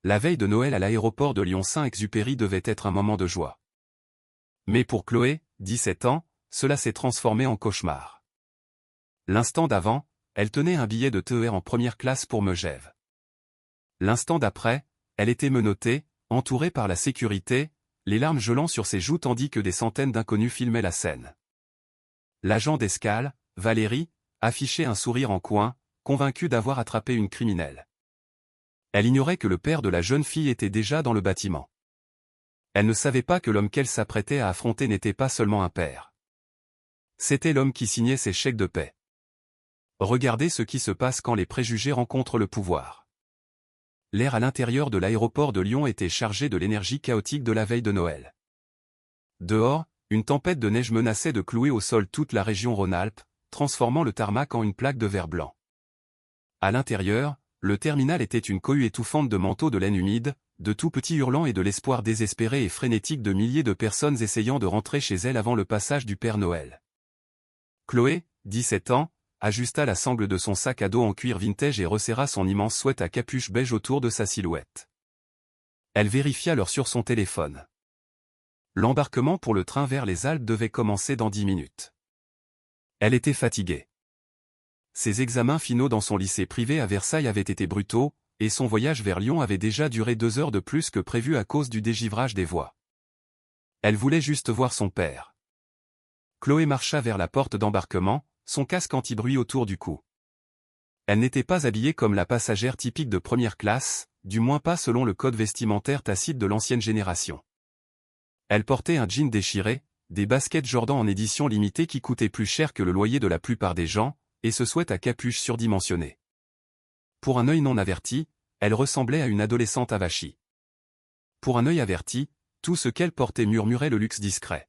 La veille de Noël à l'aéroport de Lyon-Saint-Exupéry devait être un moment de joie. Mais pour Chloé, 17 ans, cela s'est transformé en cauchemar. L'instant d'avant, elle tenait un billet de TER en première classe pour Megève. L'instant d'après, elle était menottée, entourée par la sécurité, les larmes gelant sur ses joues tandis que des centaines d'inconnus filmaient la scène. L'agent d'escale, Valérie, affichait un sourire en coin, convaincue d'avoir attrapé une criminelle. Elle ignorait que le père de la jeune fille était déjà dans le bâtiment. Elle ne savait pas que l'homme qu'elle s'apprêtait à affronter n'était pas seulement un père. C'était l'homme qui signait ses chèques de paix. Regardez ce qui se passe quand les préjugés rencontrent le pouvoir. L'air à l'intérieur de l'aéroport de Lyon était chargé de l'énergie chaotique de la veille de Noël. Dehors, une tempête de neige menaçait de clouer au sol toute la région Rhône-Alpes, transformant le tarmac en une plaque de verre blanc. À l'intérieur, le terminal était une cohue étouffante de manteaux de laine humide, de tout petits hurlants et de l'espoir désespéré et frénétique de milliers de personnes essayant de rentrer chez elles avant le passage du Père Noël. Chloé, 17 ans, ajusta la sangle de son sac à dos en cuir vintage et resserra son immense sweat à capuche beige autour de sa silhouette. Elle vérifia l'heure sur son téléphone. L'embarquement pour le train vers les Alpes devait commencer dans 10 minutes. Elle était fatiguée. Ses examens finaux dans son lycée privé à Versailles avaient été brutaux, et son voyage vers Lyon avait déjà duré 2 heures de plus que prévu à cause du dégivrage des voies. Elle voulait juste voir son père. Chloé marcha vers la porte d'embarquement, son casque anti-bruit autour du cou. Elle n'était pas habillée comme la passagère typique de première classe, du moins pas selon le code vestimentaire tacite de l'ancienne génération. Elle portait un jean déchiré, des baskets Jordan en édition limitée qui coûtaient plus cher que le loyer de la plupart des gens, et ce sweat à capuche surdimensionné. Pour un œil non averti, elle ressemblait à une adolescente avachie. Pour un œil averti, tout ce qu'elle portait murmurait le luxe discret.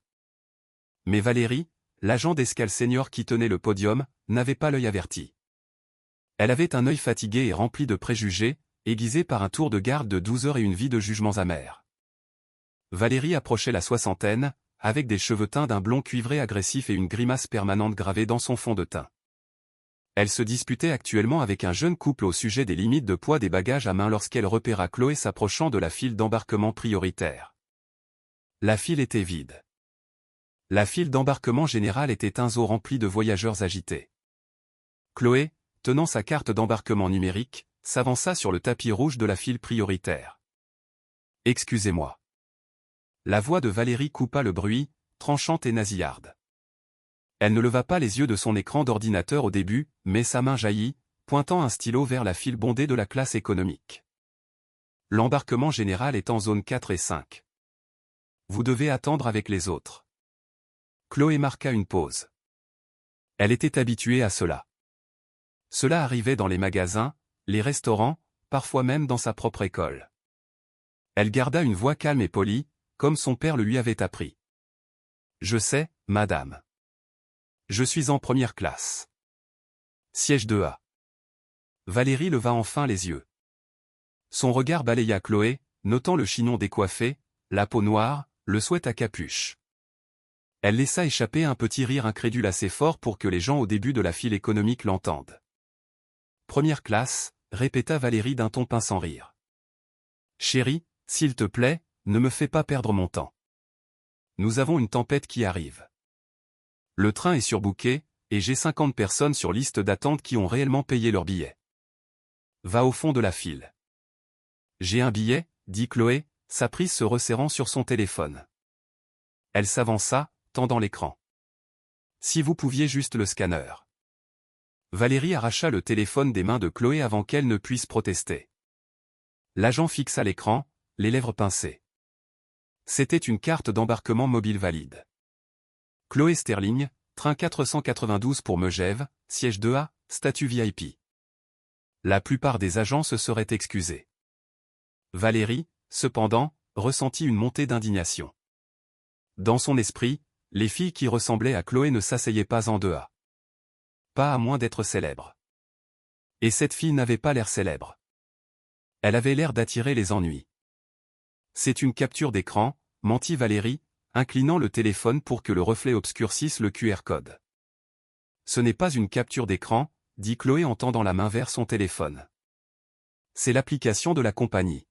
Mais Valérie, l'agent d'escale senior qui tenait le podium, n'avait pas l'œil averti. Elle avait un œil fatigué et rempli de préjugés, aiguisé par un tour de garde de 12 heures et une vie de jugements amers. Valérie approchait la soixantaine, avec des cheveux teints d'un blond cuivré agressif et une grimace permanente gravée dans son fond de teint. Elle se disputait actuellement avec un jeune couple au sujet des limites de poids des bagages à main lorsqu'elle repéra Chloé s'approchant de la file d'embarquement prioritaire. La file était vide. La file d'embarquement général était un zoo rempli de voyageurs agités. Chloé, tenant sa carte d'embarquement numérique, s'avança sur le tapis rouge de la file prioritaire. « Excusez-moi. » La voix de Valérie coupa le bruit, tranchante et nasillarde. Elle ne leva pas les yeux de son écran d'ordinateur au début, mais sa main jaillit, pointant un stylo vers la file bondée de la classe économique. L'embarquement général est en zone 4 et 5. Vous devez attendre avec les autres. Chloé marqua une pause. Elle était habituée à cela. Cela arrivait dans les magasins, les restaurants, parfois même dans sa propre école. Elle garda une voix calme et polie, comme son père le lui avait appris. « Je sais, madame. Je suis en première classe. Siège 2A. » Valérie leva enfin les yeux. Son regard balaya Chloé, notant le chignon décoiffé, la peau noire, le sweat à capuche. Elle laissa échapper un petit rire incrédule assez fort pour que les gens au début de la file économique l'entendent. « Première classe, » répéta Valérie d'un ton pince sans rire. « Chérie, s'il te plaît, ne me fais pas perdre mon temps. Nous avons une tempête qui arrive. Le train est surbooké, et j'ai 50 personnes sur liste d'attente qui ont réellement payé leur billet. Va au fond de la file. »« J'ai un billet, » dit Chloé, sa prise se resserrant sur son téléphone. Elle s'avança, tendant l'écran. « Si vous pouviez juste le scanner. » Valérie arracha le téléphone des mains de Chloé avant qu'elle ne puisse protester. L'agent fixa l'écran, les lèvres pincées. C'était une carte d'embarquement mobile valide. Chloé Sterling, train 492 pour Megève, siège 2A, statut VIP. La plupart des agents se seraient excusés. Valérie, cependant, ressentit une montée d'indignation. Dans son esprit, les filles qui ressemblaient à Chloé ne s'asseyaient pas en 2A. Pas à moins d'être célèbres. Et cette fille n'avait pas l'air célèbre. Elle avait l'air d'attirer les ennuis. C'est une capture d'écran, mentit Valérie, inclinant le téléphone pour que le reflet obscurcisse le QR code. Ce n'est pas une capture d'écran, dit Chloé en tendant la main vers son téléphone. C'est l'application de la compagnie.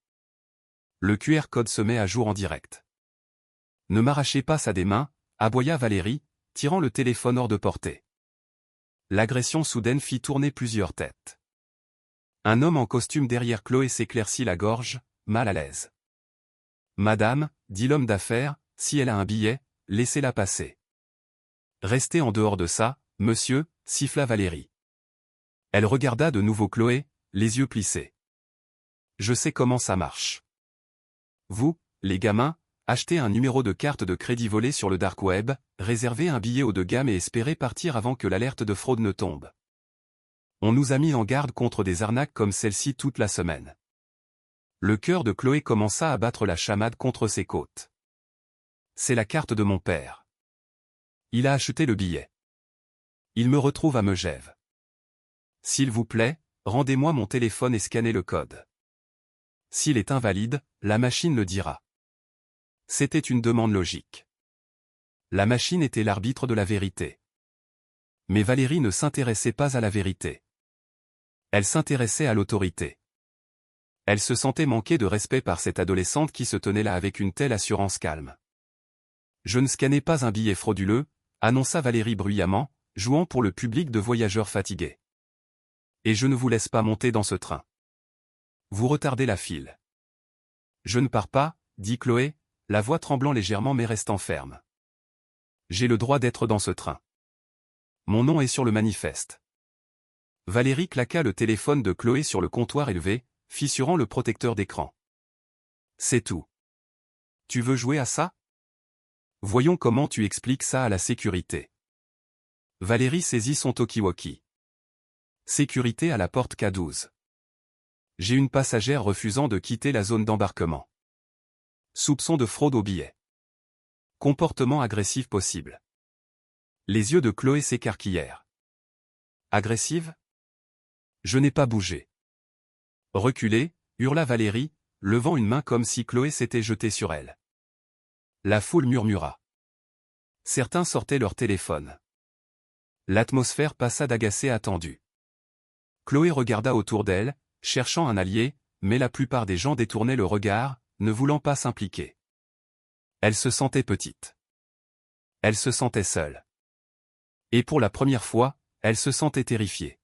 Le QR code se met à jour en direct. Ne m'arrachez pas ça des mains, aboya Valérie, tirant le téléphone hors de portée. L'agression soudaine fit tourner plusieurs têtes. Un homme en costume derrière Chloé s'éclaircit la gorge, mal à l'aise. Madame, dit l'homme d'affaires, si elle a un billet, laissez-la passer. Restez en dehors de ça, monsieur, siffla Valérie. Elle regarda de nouveau Chloé, les yeux plissés. Je sais comment ça marche. Vous, les gamins, achetez un numéro de carte de crédit volé sur le dark web, réservez un billet haut de gamme et espérez partir avant que l'alerte de fraude ne tombe. On nous a mis en garde contre des arnaques comme celle-ci toute la semaine. Le cœur de Chloé commença à battre la chamade contre ses côtes. C'est la carte de mon père. Il a acheté le billet. Il me retrouve à Megève. S'il vous plaît, rendez-moi mon téléphone et scannez le code. S'il est invalide, la machine le dira. C'était une demande logique. La machine était l'arbitre de la vérité. Mais Valérie ne s'intéressait pas à la vérité. Elle s'intéressait à l'autorité. Elle se sentait manquer de respect par cette adolescente qui se tenait là avec une telle assurance calme. Je ne scannais pas un billet frauduleux, annonça Valérie bruyamment, jouant pour le public de voyageurs fatigués. Et je ne vous laisse pas monter dans ce train. Vous retardez la file. Je ne pars pas, dit Chloé, la voix tremblant légèrement mais restant ferme. J'ai le droit d'être dans ce train. Mon nom est sur le manifeste. Valérie claqua le téléphone de Chloé sur le comptoir élevé, fissurant le protecteur d'écran. C'est tout. Tu veux jouer à ça? Voyons comment tu expliques ça à la sécurité. Valérie saisit son talkie-walkie. Sécurité à la porte K12. J'ai une passagère refusant de quitter la zone d'embarquement. Soupçon de fraude au billet. Comportement agressif possible. Les yeux de Chloé s'écarquillèrent. Agressive? Je n'ai pas bougé. Reculez, hurla Valérie, levant une main comme si Chloé s'était jetée sur elle. La foule murmura. Certains sortaient leur téléphone. L'atmosphère passa d'agacé à tendu. Chloé regarda autour d'elle, cherchant un allié, mais la plupart des gens détournaient le regard, ne voulant pas s'impliquer. Elle se sentait petite. Elle se sentait seule. Et pour la première fois, elle se sentait terrifiée.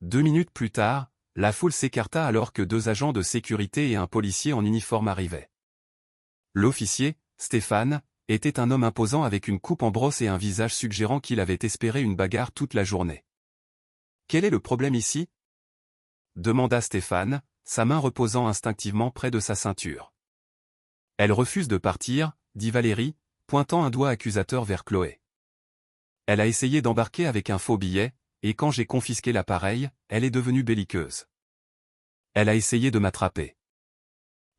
2 minutes plus tard, la foule s'écarta alors que 2 agents de sécurité et un policier en uniforme arrivaient. L'officier, Stéphane, était un homme imposant avec une coupe en brosse et un visage suggérant qu'il avait espéré une bagarre toute la journée. « Quel est le problème ici ?» demanda Stéphane, sa main reposant instinctivement près de sa ceinture. « Elle refuse de partir, dit Valérie, pointant un doigt accusateur vers Chloé. Elle a essayé d'embarquer avec un faux billet, et quand j'ai confisqué l'appareil, elle est devenue belliqueuse. Elle a essayé de m'attraper.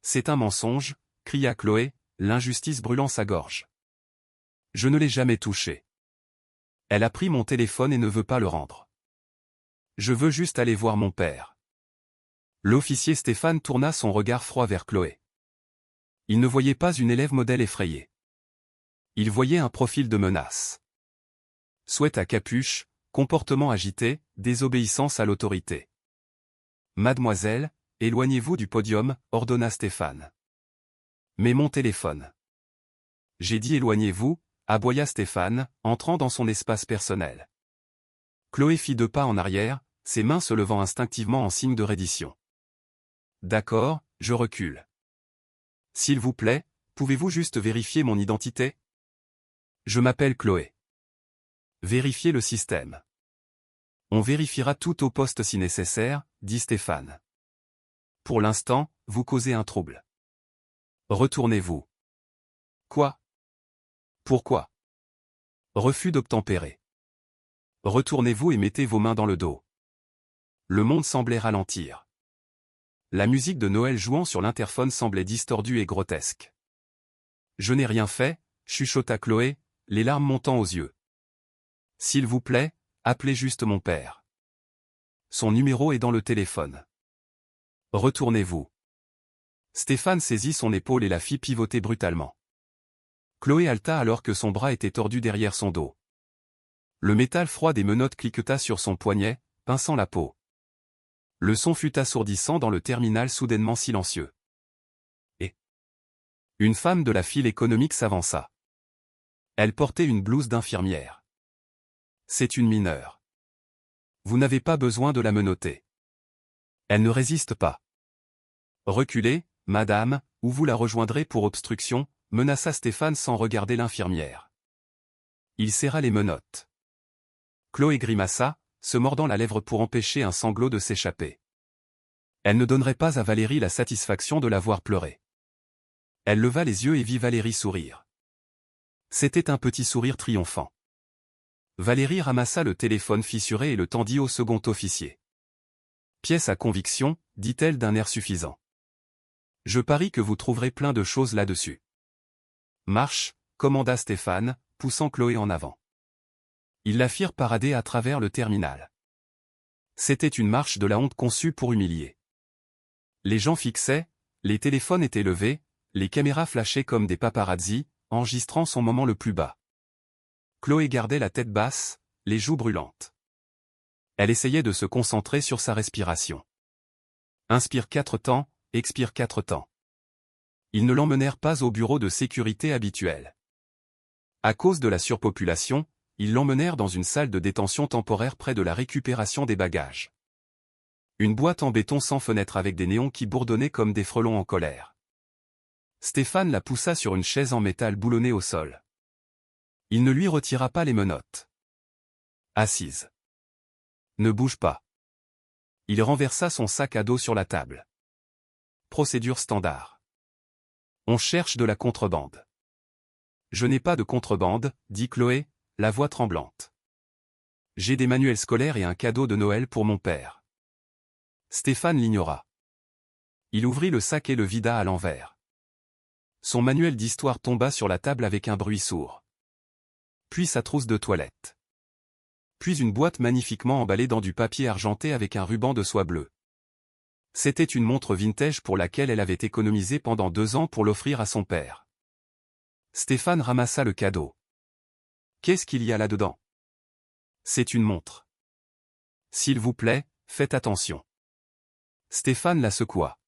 C'est un mensonge, cria Chloé, l'injustice brûlant sa gorge. Je ne l'ai jamais touchée. Elle a pris mon téléphone et ne veut pas le rendre. Je veux juste aller voir mon père. L'officier Stéphane tourna son regard froid vers Chloé. Il ne voyait pas une élève modèle effrayée. Il voyait un profil de menace. Sweat à capuche, comportement agité, désobéissance à l'autorité. Mademoiselle, éloignez-vous du podium, ordonna Stéphane. Mais mon téléphone. J'ai dit éloignez-vous, aboya Stéphane, entrant dans son espace personnel. Chloé fit 2 pas en arrière, ses mains se levant instinctivement en signe de reddition. D'accord, je recule. S'il vous plaît, pouvez-vous juste vérifier mon identité? Je m'appelle Chloé. Vérifiez le système. On vérifiera tout au poste si nécessaire, dit Stéphane. Pour l'instant, vous causez un trouble. Retournez-vous. Quoi? Pourquoi? Refus d'obtempérer. Retournez-vous et mettez vos mains dans le dos. Le monde semblait ralentir. La musique de Noël jouant sur l'interphone semblait distordue et grotesque. Je n'ai rien fait, chuchota Chloé, les larmes montant aux yeux. S'il vous plaît, appelez juste mon père. Son numéro est dans le téléphone. Retournez-vous. Stéphane saisit son épaule et la fit pivoter brutalement. Chloé halta alors que son bras était tordu derrière son dos. Le métal froid des menottes cliqueta sur son poignet, pinçant la peau. Le son fut assourdissant dans le terminal soudainement silencieux. Une femme de la file économique s'avança. Elle portait une blouse d'infirmière. C'est une mineure. Vous n'avez pas besoin de la menotter. Elle ne résiste pas. Reculez, madame, ou vous la rejoindrez pour obstruction, menaça Stéphane sans regarder l'infirmière. Il serra les menottes. Chloé grimaça, se mordant la lèvre pour empêcher un sanglot de s'échapper. Elle ne donnerait pas à Valérie la satisfaction de la voir pleurer. Elle leva les yeux et vit Valérie sourire. C'était un petit sourire triomphant. Valérie ramassa le téléphone fissuré et le tendit au second officier. Pièce à conviction, dit-elle d'un air suffisant. Je parie que vous trouverez plein de choses là-dessus. Marche, commanda Stéphane, poussant Chloé en avant. Ils la firent parader à travers le terminal. C'était une marche de la honte conçue pour humilier. Les gens fixaient, les téléphones étaient levés, les caméras flashaient comme des paparazzis, enregistrant son moment le plus bas. Chloé gardait la tête basse, les joues brûlantes. Elle essayait de se concentrer sur sa respiration. Inspire 4 temps, expire 4 temps. Ils ne l'emmenèrent pas au bureau de sécurité habituel. À cause de la surpopulation, ils l'emmenèrent dans une salle de détention temporaire près de la récupération des bagages. Une boîte en béton sans fenêtre avec des néons qui bourdonnaient comme des frelons en colère. Stéphane la poussa sur une chaise en métal boulonnée au sol. Il ne lui retira pas les menottes. Assise. Ne bouge pas. Il renversa son sac à dos sur la table. Procédure standard. On cherche de la contrebande. Je n'ai pas de contrebande, dit Chloé, la voix tremblante. J'ai des manuels scolaires et un cadeau de Noël pour mon père. Stéphane l'ignora. Il ouvrit le sac et le vida à l'envers. Son manuel d'histoire tomba sur la table avec un bruit sourd. Puis sa trousse de toilette. Puis une boîte magnifiquement emballée dans du papier argenté avec un ruban de soie bleue. C'était une montre vintage pour laquelle elle avait économisé pendant 2 ans pour l'offrir à son père. Stéphane ramassa le cadeau. Qu'est-ce qu'il y a là-dedans? C'est une montre. S'il vous plaît, faites attention. Stéphane la secoua.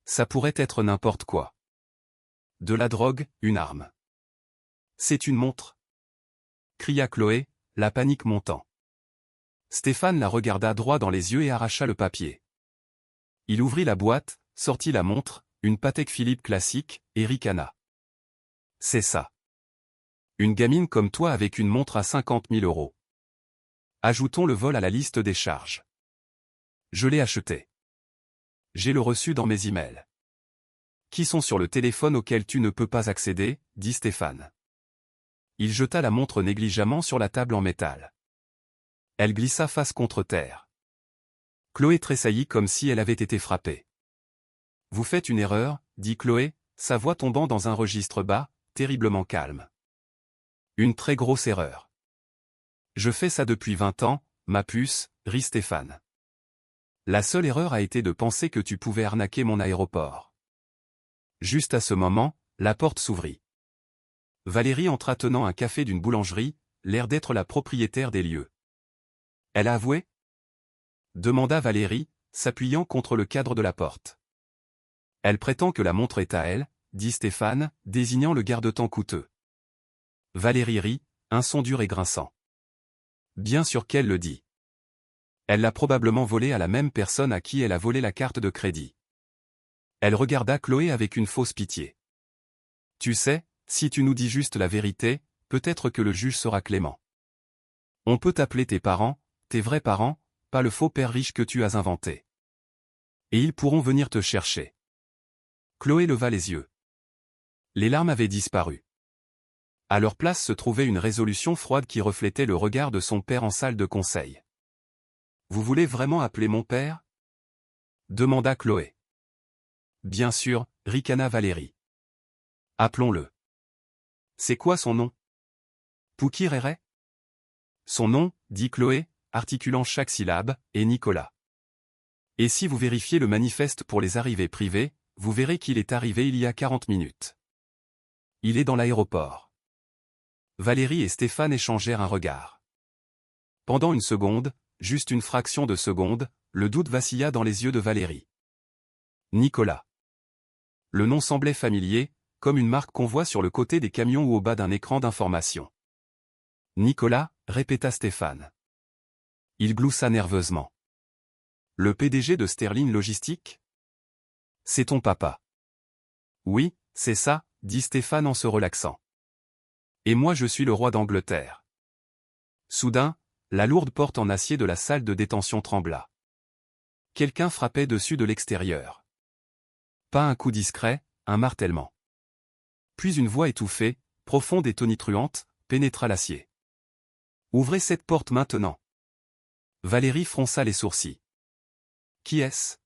Ça pourrait être n'importe quoi. De la drogue, une arme. C'est une montre? Cria Chloé, la panique montant. Stéphane la regarda droit dans les yeux et arracha le papier. Il ouvrit la boîte, sortit la montre, une Patek Philippe classique, et ricana. C'est ça. Une gamine comme toi avec une montre à 50 000 €. Ajoutons le vol à la liste des charges. Je l'ai acheté. J'ai le reçu dans mes emails. Qui sont sur le téléphone auquel tu ne peux pas accéder, dit Stéphane. Il jeta la montre négligemment sur la table en métal. Elle glissa face contre terre. Chloé tressaillit comme si elle avait été frappée. Vous faites une erreur, dit Chloé, sa voix tombant dans un registre bas, terriblement calme. Une très grosse erreur. Je fais ça depuis 20 ans, ma puce, rit Stéphane. La seule erreur a été de penser que tu pouvais arnaquer mon aéroport. Juste à ce moment, la porte s'ouvrit. Valérie entra tenant un café d'une boulangerie, l'air d'être la propriétaire des lieux. Elle a avoué? Demanda Valérie, s'appuyant contre le cadre de la porte. Elle prétend que la montre est à elle, dit Stéphane, désignant le garde-temps coûteux. Valérie rit, un son dur et grinçant. Bien sûr qu'elle le dit. Elle l'a probablement volée à la même personne à qui elle a volé la carte de crédit. Elle regarda Chloé avec une fausse pitié. Tu sais, si tu nous dis juste la vérité, peut-être que le juge sera clément. On peut t'appeler tes parents, tes vrais parents, pas le faux père riche que tu as inventé. Et ils pourront venir te chercher. Chloé leva les yeux. Les larmes avaient disparu. À leur place se trouvait une résolution froide qui reflétait le regard de son père en salle de conseil. Vous voulez vraiment appeler mon père? Demanda Chloé. Bien sûr, ricana Valérie. Appelons-le. C'est quoi son nom? Pouki Réré? Son nom, dit Chloé, articulant chaque syllabe, est Nicolas. Et si vous vérifiez le manifeste pour les arrivées privées, vous verrez qu'il est arrivé il y a 40 minutes. Il est dans l'aéroport. Valérie et Stéphane échangèrent un regard. Pendant une seconde, juste une fraction de seconde, le doute vacilla dans les yeux de Valérie. Nicolas. Le nom semblait familier, comme une marque qu'on voit sur le côté des camions ou au bas d'un écran d'information. Nicolas, répéta Stéphane. Il gloussa nerveusement. Le PDG de Sterling Logistique? C'est ton papa. Oui, c'est ça, dit Stéphane en se relaxant. Et moi je suis le roi d'Angleterre. Soudain, la lourde porte en acier de la salle de détention trembla. Quelqu'un frappait dessus de l'extérieur. Pas un coup discret, un martèlement. Puis une voix étouffée, profonde et tonitruante, pénétra l'acier. Ouvrez cette porte maintenant. Valérie fronça les sourcils. Qui est-ce?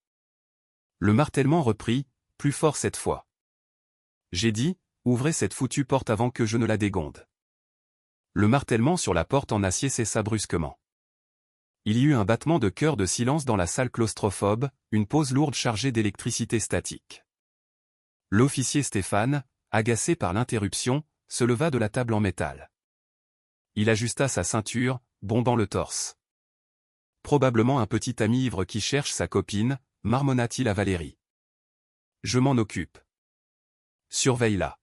Le martèlement reprit, plus fort cette fois. J'ai dit, ouvrez cette foutue porte avant que je ne la dégonde. Le martèlement sur la porte en acier cessa brusquement. Il y eut un battement de cœur de silence dans la salle claustrophobe, une pause lourde chargée d'électricité statique. L'officier Stéphane, agacé par l'interruption, se leva de la table en métal. Il ajusta sa ceinture, bombant le torse. Probablement un petit ami ivre qui cherche sa copine, marmonna-t-il à Valérie. Je m'en occupe. Surveille-la.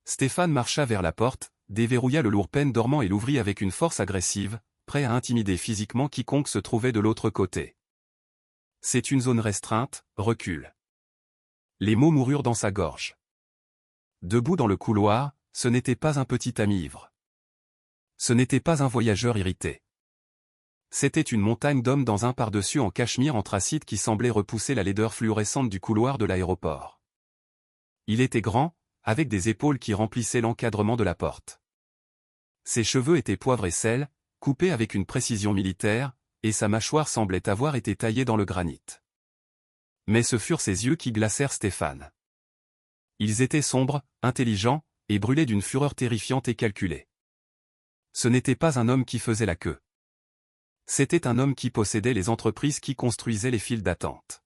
Stéphane marcha vers la porte, déverrouilla le lourd pêne dormant et l'ouvrit avec une force agressive, prêt à intimider physiquement quiconque se trouvait de l'autre côté. C'est une zone restreinte, recule. Les mots moururent dans sa gorge. Debout dans le couloir, ce n'était pas un petit ami ivre. Ce n'était pas un voyageur irrité. C'était une montagne d'hommes dans un pardessus en cachemire anthracite qui semblait repousser la laideur fluorescente du couloir de l'aéroport. Il était grand, avec des épaules qui remplissaient l'encadrement de la porte. Ses cheveux étaient poivre et sel, coupés avec une précision militaire, et sa mâchoire semblait avoir été taillée dans le granit. Mais ce furent ses yeux qui glacèrent Stéphane. Ils étaient sombres, intelligents, et brûlaient d'une fureur terrifiante et calculée. Ce n'était pas un homme qui faisait la queue. C'était un homme qui possédait les entreprises qui construisaient les files d'attente.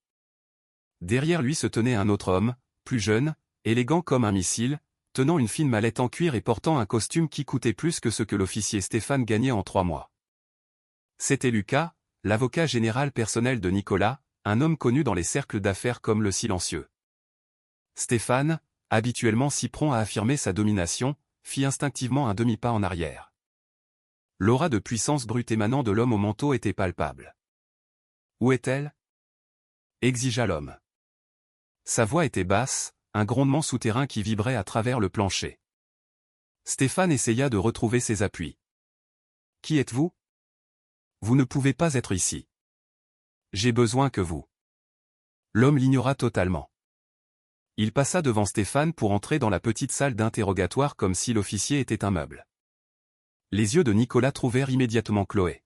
Derrière lui se tenait un autre homme, plus jeune, élégant comme un missile, tenant une fine mallette en cuir et portant un costume qui coûtait plus que ce que l'officier Stéphane gagnait en 3 mois. C'était Lucas, l'avocat général personnel de Nicolas, un homme connu dans les cercles d'affaires comme le silencieux. Stéphane, habituellement si prompt à affirmer sa domination, fit instinctivement un demi-pas en arrière. L'aura de puissance brute émanant de l'homme au manteau était palpable. Où est-elle? Exigea l'homme. Sa voix était basse, un grondement souterrain qui vibrait à travers le plancher. Stéphane essaya de retrouver ses appuis. Qui êtes-vous? Vous ne pouvez pas être ici. J'ai besoin que vous. L'homme l'ignora totalement. Il passa devant Stéphane pour entrer dans la petite salle d'interrogatoire comme si l'officier était un meuble. Les yeux de Nicolas trouvèrent immédiatement Chloé.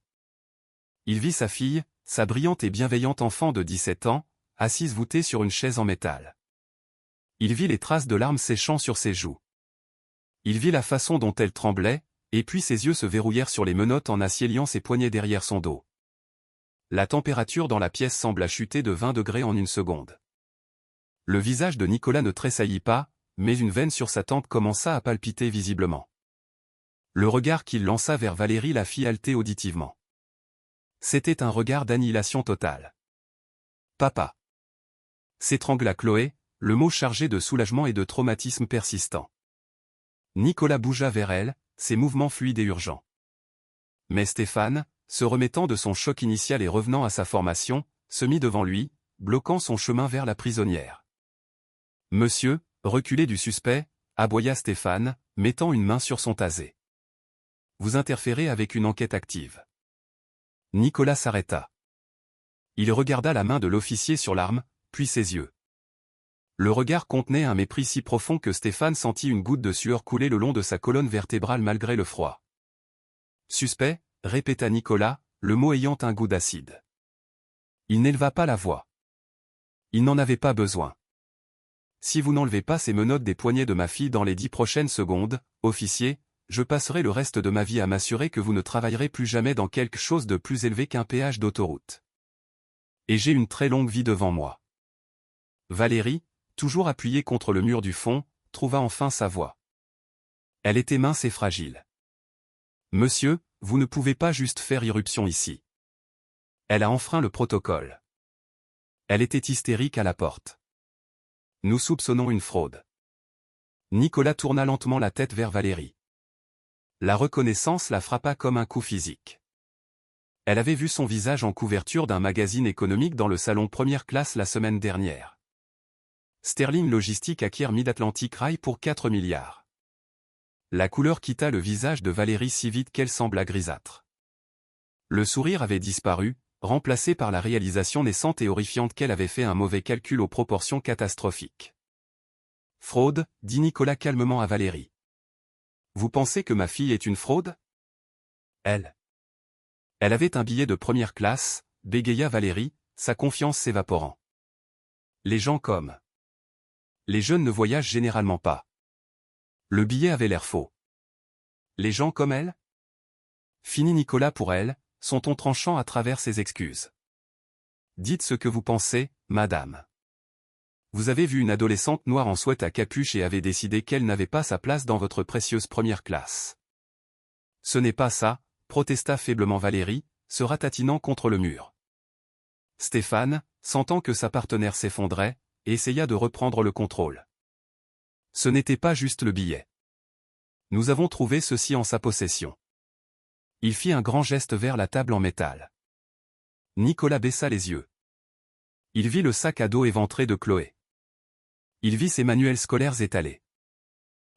Il vit sa fille, sa brillante et bienveillante enfant de 17 ans, assise voûtée sur une chaise en métal. Il vit les traces de larmes séchant sur ses joues. Il vit la façon dont elle tremblait, et puis ses yeux se verrouillèrent sur les menottes en acier liant ses poignets derrière son dos. La température dans la pièce sembla chuter de 20 degrés en une seconde. Le visage de Nicolas ne tressaillit pas, mais une veine sur sa tempe commença à palpiter visiblement. Le regard qu'il lança vers Valérie la fit halter auditivement. C'était un regard d'annihilation totale. Papa. S'étrangla Chloé, le mot chargé de soulagement et de traumatisme persistant. Nicolas bougea vers elle, ses mouvements fluides et urgents. Mais Stéphane, se remettant de son choc initial et revenant à sa formation, se mit devant lui, bloquant son chemin vers la prisonnière. Monsieur, reculez du suspect, aboya Stéphane, mettant une main sur son tasé. Vous interférez avec une enquête active. Nicolas s'arrêta. Il regarda la main de l'officier sur l'arme, puis ses yeux. Le regard contenait un mépris si profond que Stéphane sentit une goutte de sueur couler le long de sa colonne vertébrale malgré le froid. Suspect, répéta Nicolas, le mot ayant un goût d'acide. Il n'éleva pas la voix. Il n'en avait pas besoin. Si vous n'enlevez pas ces menottes des poignets de ma fille dans les 10 prochaines secondes, officier, je passerai le reste de ma vie à m'assurer que vous ne travaillerez plus jamais dans quelque chose de plus élevé qu'un péage d'autoroute. Et j'ai une très longue vie devant moi. Valérie, toujours appuyée contre le mur du fond, trouva enfin sa voix. Elle était mince et fragile. Monsieur, vous ne pouvez pas juste faire irruption ici. Elle a enfreint le protocole. Elle était hystérique à la porte. Nous soupçonnons une fraude. Nicolas tourna lentement la tête vers Valérie. La reconnaissance la frappa comme un coup physique. Elle avait vu son visage en couverture d'un magazine économique dans le salon première classe la semaine dernière. Sterling Logistic acquiert Mid-Atlantic Rail pour 4 milliards. La couleur quitta le visage de Valérie si vite qu'elle sembla grisâtre. Le sourire avait disparu, remplacé par la réalisation naissante et horrifiante qu'elle avait fait un mauvais calcul aux proportions catastrophiques. Fraude, dit Nicolas calmement à Valérie. Vous pensez que ma fille est une fraude? Elle avait un billet de première classe, bégaya Valérie, sa confiance s'évaporant. Les gens comme les jeunes ne voyagent généralement pas. Le billet avait l'air faux. Les gens comme elle? Fini Nicolas pour elle, son ton tranchant à travers ses excuses. Dites ce que vous pensez, madame. Vous avez vu une adolescente noire en sweat à capuche et avez décidé qu'elle n'avait pas sa place dans votre précieuse première classe. Ce n'est pas ça, protesta faiblement Valérie, se ratatinant contre le mur. Stéphane, sentant que sa partenaire s'effondrait, essaya de reprendre le contrôle. Ce n'était pas juste le billet. Nous avons trouvé ceci en sa possession. Il fit un grand geste vers la table en métal. Nicolas baissa les yeux. Il vit le sac à dos éventré de Chloé. Il vit ses manuels scolaires étalés.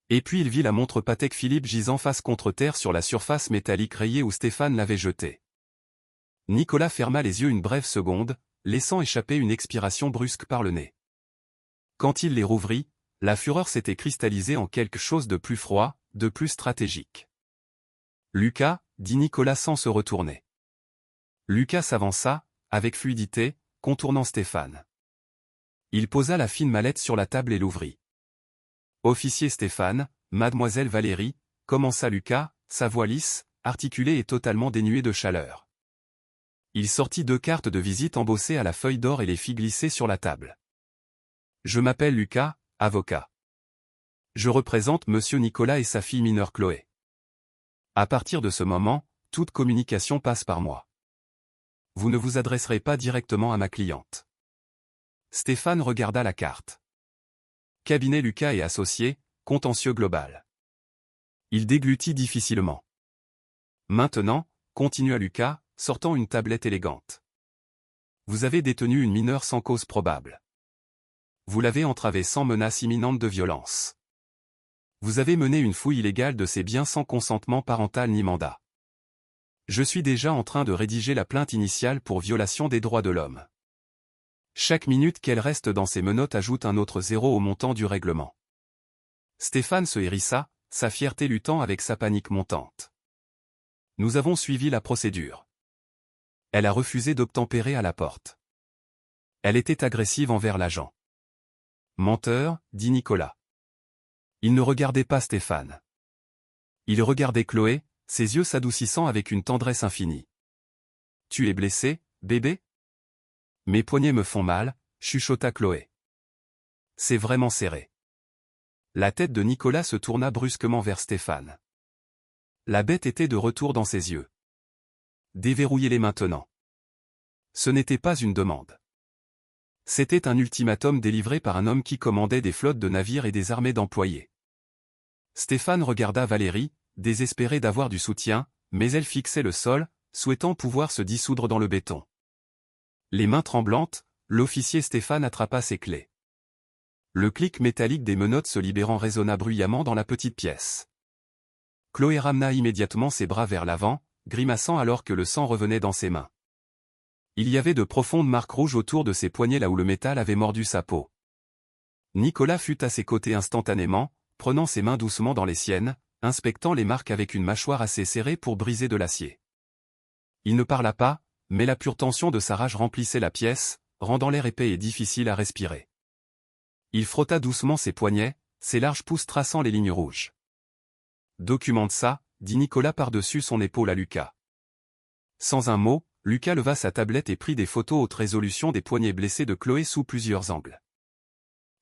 Et puis il vit la montre Patek Philippe gisant face contre terre sur la surface métallique rayée où Stéphane l'avait jetée. Nicolas ferma les yeux une brève seconde, laissant échapper une expiration brusque par le nez. Quand il les rouvrit, la fureur s'était cristallisée en quelque chose de plus froid, de plus stratégique. Lucas, dit Nicolas sans se retourner. Lucas s'avança, avec fluidité, contournant Stéphane. Il posa la fine mallette sur la table et l'ouvrit. Officier Stéphane, mademoiselle Valérie, commença Lucas, sa voix lisse, articulée et totalement dénuée de chaleur. Il sortit 2 cartes de visite embossées à la feuille d'or et les fit glisser sur la table. Je m'appelle Lucas, avocat. Je représente monsieur Nicolas et sa fille mineure Chloé. À partir de ce moment, toute communication passe par moi. Vous ne vous adresserez pas directement à ma cliente. Stéphane regarda la carte. Cabinet Lucas et associés, contentieux global. Il déglutit difficilement. Maintenant, continua Lucas, sortant une tablette élégante. Vous avez détenu une mineure sans cause probable. Vous l'avez entravée sans menace imminente de violence. Vous avez mené une fouille illégale de ses biens sans consentement parental ni mandat. Je suis déjà en train de rédiger la plainte initiale pour violation des droits de l'homme. Chaque minute qu'elle reste dans ses menottes ajoute un autre 0 au montant du règlement. Stéphane se hérissa, sa fierté luttant avec sa panique montante. Nous avons suivi la procédure. Elle a refusé d'obtempérer à la porte. Elle était agressive envers l'agent. Menteur, dit Nicolas. Il ne regardait pas Stéphane. Il regardait Chloé, ses yeux s'adoucissant avec une tendresse infinie. Tu es blessé, bébé? Mes poignets me font mal, chuchota Chloé. C'est vraiment serré. La tête de Nicolas se tourna brusquement vers Stéphane. La bête était de retour dans ses yeux. Déverrouillez-les maintenant. Ce n'était pas une demande. C'était un ultimatum délivré par un homme qui commandait des flottes de navires et des armées d'employés. Stéphane regarda Valérie, désespérée d'avoir du soutien, mais elle fixait le sol, souhaitant pouvoir se dissoudre dans le béton. Les mains tremblantes, l'officier Stéphane attrapa ses clés. Le clic métallique des menottes se libérant résonna bruyamment dans la petite pièce. Chloé ramena immédiatement ses bras vers l'avant, grimaçant alors que le sang revenait dans ses mains. Il y avait de profondes marques rouges autour de ses poignets là où le métal avait mordu sa peau. Nicolas fut à ses côtés instantanément, prenant ses mains doucement dans les siennes, inspectant les marques avec une mâchoire assez serrée pour briser de l'acier. Il ne parla pas, mais la pure tension de sa rage remplissait la pièce, rendant l'air épais et difficile à respirer. Il frotta doucement ses poignets, ses larges pouces traçant les lignes rouges. Documente ça, dit Nicolas par-dessus son épaule à Lucas. Sans un mot, Lucas leva sa tablette et prit des photos haute résolution des poignets blessés de Chloé sous plusieurs angles.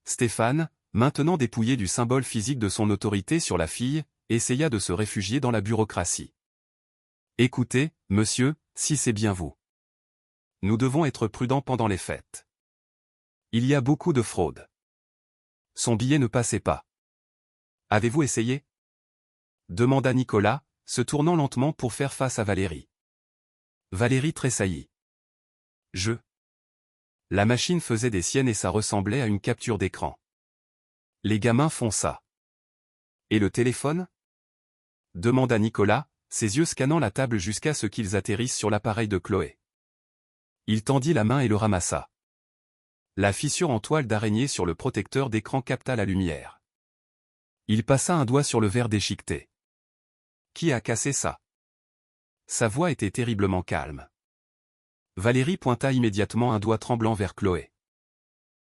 Stéphane, maintenant dépouillé du symbole physique de son autorité sur la fille, essaya de se réfugier dans la bureaucratie. Écoutez, monsieur, si c'est bien vous. Nous devons être prudents pendant les fêtes. Il y a beaucoup de fraude. Son billet ne passait pas. Avez-vous essayé? Demanda Nicolas, se tournant lentement pour faire face à Valérie. Valérie tressaillit. La machine faisait des siennes et ça ressemblait à une capture d'écran. Les gamins font ça. Et le téléphone? Demanda Nicolas, ses yeux scannant la table jusqu'à ce qu'ils atterrissent sur l'appareil de Chloé. Il tendit la main et le ramassa. La fissure en toile d'araignée sur le protecteur d'écran capta la lumière. Il passa un doigt sur le verre déchiqueté. Qui a cassé ça? Sa voix était terriblement calme. Valérie pointa immédiatement un doigt tremblant vers Chloé.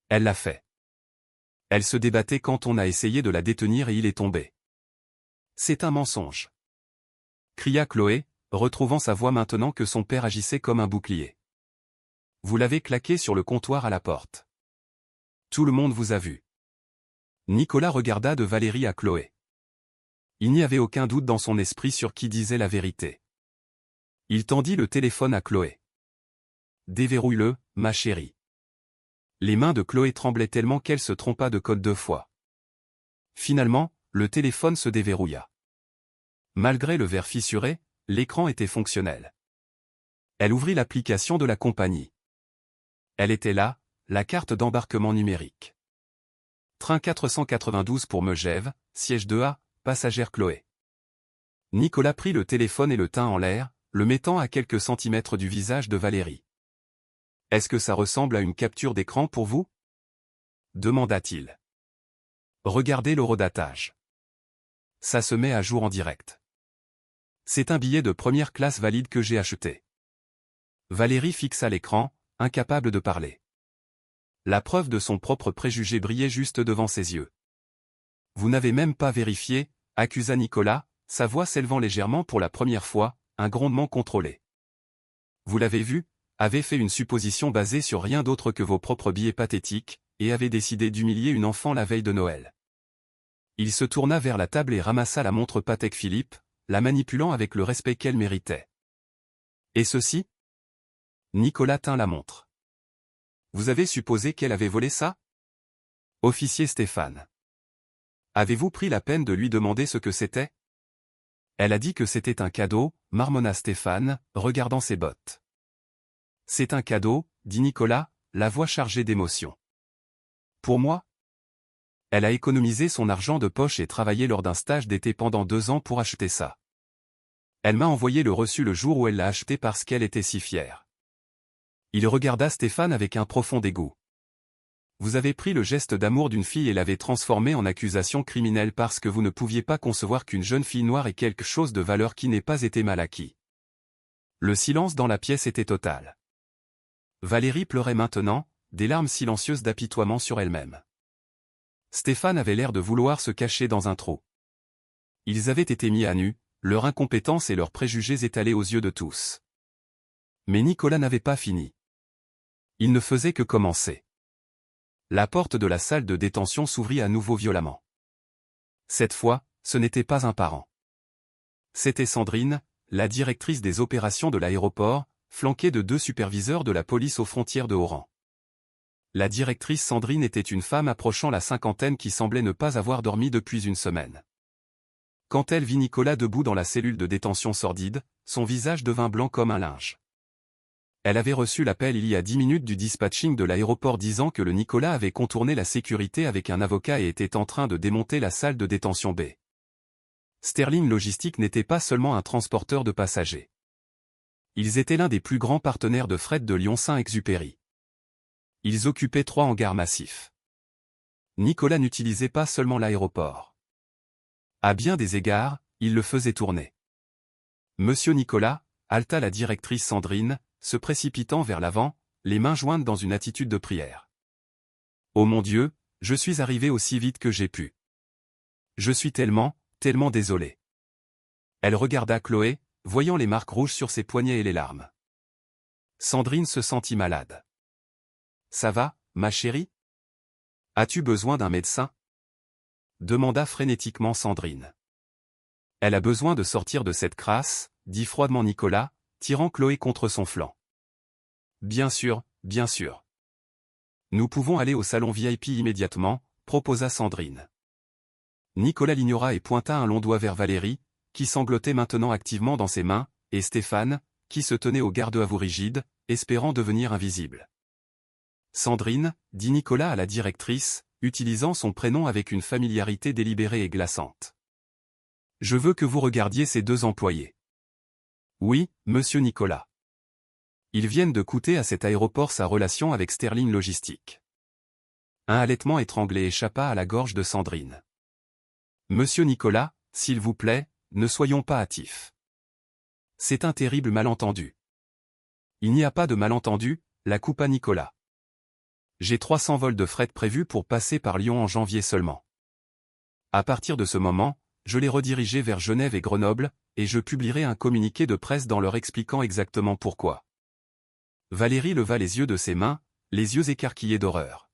Elle l'a fait. Elle se débattait quand on a essayé de la détenir et il est tombé. C'est un mensonge. Cria Chloé, retrouvant sa voix maintenant que son père agissait comme un bouclier. Vous l'avez claqué sur le comptoir à la porte. Tout le monde vous a vu. Nicolas regarda de Valérie à Chloé. Il n'y avait aucun doute dans son esprit sur qui disait la vérité. Il tendit le téléphone à Chloé. Déverrouille-le, ma chérie. Les mains de Chloé tremblaient tellement qu'elle se trompa de code 2 fois. Finalement, le téléphone se déverrouilla. Malgré le verre fissuré, l'écran était fonctionnel. Elle ouvrit l'application de la compagnie. Elle était là, la carte d'embarquement numérique. Train 492 pour Megève, siège 2A, passagère Chloé. Nicolas prit le téléphone et le tint en l'air, le mettant à quelques centimètres du visage de Valérie. Est-ce que ça ressemble à une capture d'écran pour vous? Demanda-t-il. Regardez l'horodatage. Ça se met à jour en direct. C'est un billet de première classe valide que j'ai acheté. Valérie fixa l'écran, incapable de parler. La preuve de son propre préjugé brillait juste devant ses yeux. Vous n'avez même pas vérifié, accusa Nicolas, sa voix s'élevant légèrement pour la première fois, un grondement contrôlé. Vous l'avez vu, avez fait une supposition basée sur rien d'autre que vos propres billets pathétiques, et avez décidé d'humilier une enfant la veille de Noël. Il se tourna vers la table et ramassa la montre Patek Philippe, la manipulant avec le respect qu'elle méritait. Et ceci? Nicolas tint la montre. Vous avez supposé qu'elle avait volé ça? Officier Stéphane. Avez-vous pris la peine de lui demander ce que c'était? Elle a dit que c'était un cadeau, marmonna Stéphane, regardant ses bottes. C'est un cadeau, dit Nicolas, la voix chargée d'émotion. Pour moi? Elle a économisé son argent de poche et travaillé lors d'un stage d'été pendant 2 ans pour acheter ça. Elle m'a envoyé le reçu le jour où elle l'a acheté parce qu'elle était si fière. Il regarda Stéphane avec un profond dégoût. Vous avez pris le geste d'amour d'une fille et l'avez transformé en accusation criminelle parce que vous ne pouviez pas concevoir qu'une jeune fille noire ait quelque chose de valeur qui n'ait pas été mal acquis. Le silence dans la pièce était total. Valérie pleurait maintenant, des larmes silencieuses d'apitoiement sur elle-même. Stéphane avait l'air de vouloir se cacher dans un trou. Ils avaient été mis à nu, leur incompétence et leurs préjugés étalés aux yeux de tous. Mais Nicolas n'avait pas fini. Il ne faisait que commencer. La porte de la salle de détention s'ouvrit à nouveau violemment. Cette fois, ce n'était pas un parent. C'était Sandrine, la directrice des opérations de l'aéroport, flanquée de 2 superviseurs de la police aux frontières de haut rang. La directrice Sandrine était une femme approchant la cinquantaine qui semblait ne pas avoir dormi depuis une semaine. Quand elle vit Nicolas debout dans la cellule de détention sordide, son visage devint blanc comme un linge. Elle avait reçu l'appel il y a 10 minutes du dispatching de l'aéroport disant que le Nicolas avait contourné la sécurité avec un avocat et était en train de démonter la salle de détention B. Sterling Logistique n'était pas seulement un transporteur de passagers. Ils étaient l'un des plus grands partenaires de fret de Lyon-Saint-Exupéry. Ils occupaient 3 hangars massifs. Nicolas n'utilisait pas seulement l'aéroport. À bien des égards, il le faisait tourner. Monsieur Nicolas, halta la directrice Sandrine, se précipitant vers l'avant, les mains jointes dans une attitude de prière. Oh mon Dieu, je suis arrivé aussi vite que j'ai pu. Je suis tellement désolé. Elle regarda Chloé, voyant les marques rouges sur ses poignets et les larmes. Sandrine se sentit malade. Ça va, ma chérie? As-tu besoin d'un médecin? Demanda frénétiquement Sandrine. Elle a besoin de sortir de cette crasse, dit froidement Nicolas, tirant Chloé contre son flanc. Bien sûr, bien sûr. Nous pouvons aller au salon VIP immédiatement, proposa Sandrine. Nicolas l'ignora et pointa un long doigt vers Valérie, qui sanglotait maintenant activement dans ses mains, et Stéphane, qui se tenait au garde-à-vous rigide, espérant devenir invisible. Sandrine, dit Nicolas à la directrice, utilisant son prénom avec une familiarité délibérée et glaçante. Je veux que vous regardiez ces deux employés. Oui, monsieur Nicolas. Ils viennent de coûter à cet aéroport sa relation avec Sterling Logistique. Un halètement étranglé échappa à la gorge de Sandrine. Monsieur Nicolas, s'il vous plaît, ne soyons pas hâtifs. C'est un terrible malentendu. Il n'y a pas de malentendu, la coupa Nicolas. J'ai 300 vols de fret prévus pour passer par Lyon en janvier seulement. À partir de ce moment, je les redirigerai vers Genève et Grenoble, et je publierai un communiqué de presse dans leur expliquant exactement pourquoi. Valérie leva les yeux de ses mains, les yeux écarquillés d'horreur.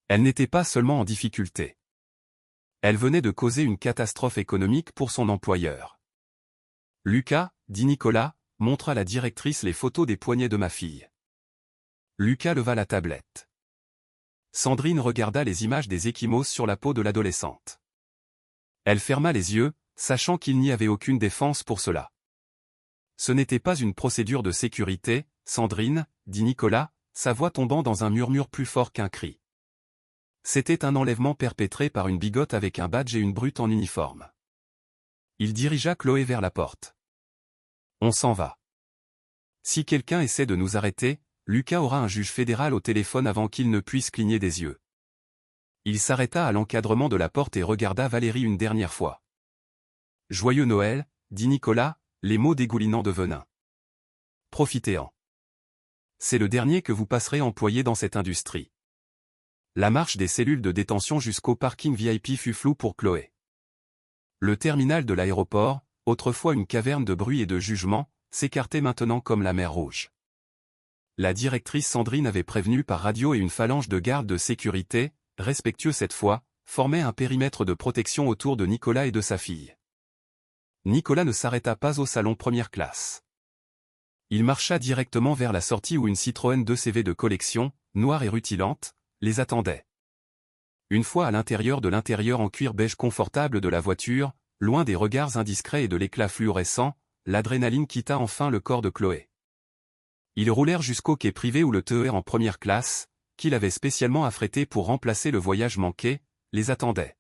Elle n'était pas seulement en difficulté. Elle venait de causer une catastrophe économique pour son employeur. Lucas, dit Nicolas, montra à la directrice les photos des poignets de ma fille. Lucas leva la tablette. Sandrine regarda les images des ecchymoses sur la peau de l'adolescente. Elle ferma les yeux, sachant qu'il n'y avait aucune défense pour cela. Ce n'était pas une procédure de sécurité, Sandrine, dit Nicolas, sa voix tombant dans un murmure plus fort qu'un cri. C'était un enlèvement perpétré par une bigote avec un badge et une brute en uniforme. Il dirigea Chloé vers la porte. On s'en va. Si quelqu'un essaie de nous arrêter, Lucas aura un juge fédéral au téléphone avant qu'il ne puisse cligner des yeux. Il s'arrêta à l'encadrement de la porte et regarda Valérie une dernière fois. Joyeux Noël, dit Nicolas, les mots dégoulinant de venin. Profitez-en. C'est le dernier que vous passerez employé dans cette industrie. La marche des cellules de détention jusqu'au parking VIP fut floue pour Chloé. Le terminal de l'aéroport, autrefois une caverne de bruit et de jugement, s'écartait maintenant comme la mer Rouge. La directrice Sandrine avait prévenu par radio et une phalange de gardes de sécurité, respectueux cette fois, formait un périmètre de protection autour de Nicolas et de sa fille. Nicolas ne s'arrêta pas au salon première classe. Il marcha directement vers la sortie où une Citroën 2CV de collection, noire et rutilante, les attendait. Une fois à l'intérieur de l'intérieur en cuir beige confortable de la voiture, loin des regards indiscrets et de l'éclat fluorescent, l'adrénaline quitta enfin le corps de Chloé. Ils roulèrent jusqu'au quai privé où le TER en première classe, qu'il avait spécialement affrété pour remplacer le voyage manqué, les attendait.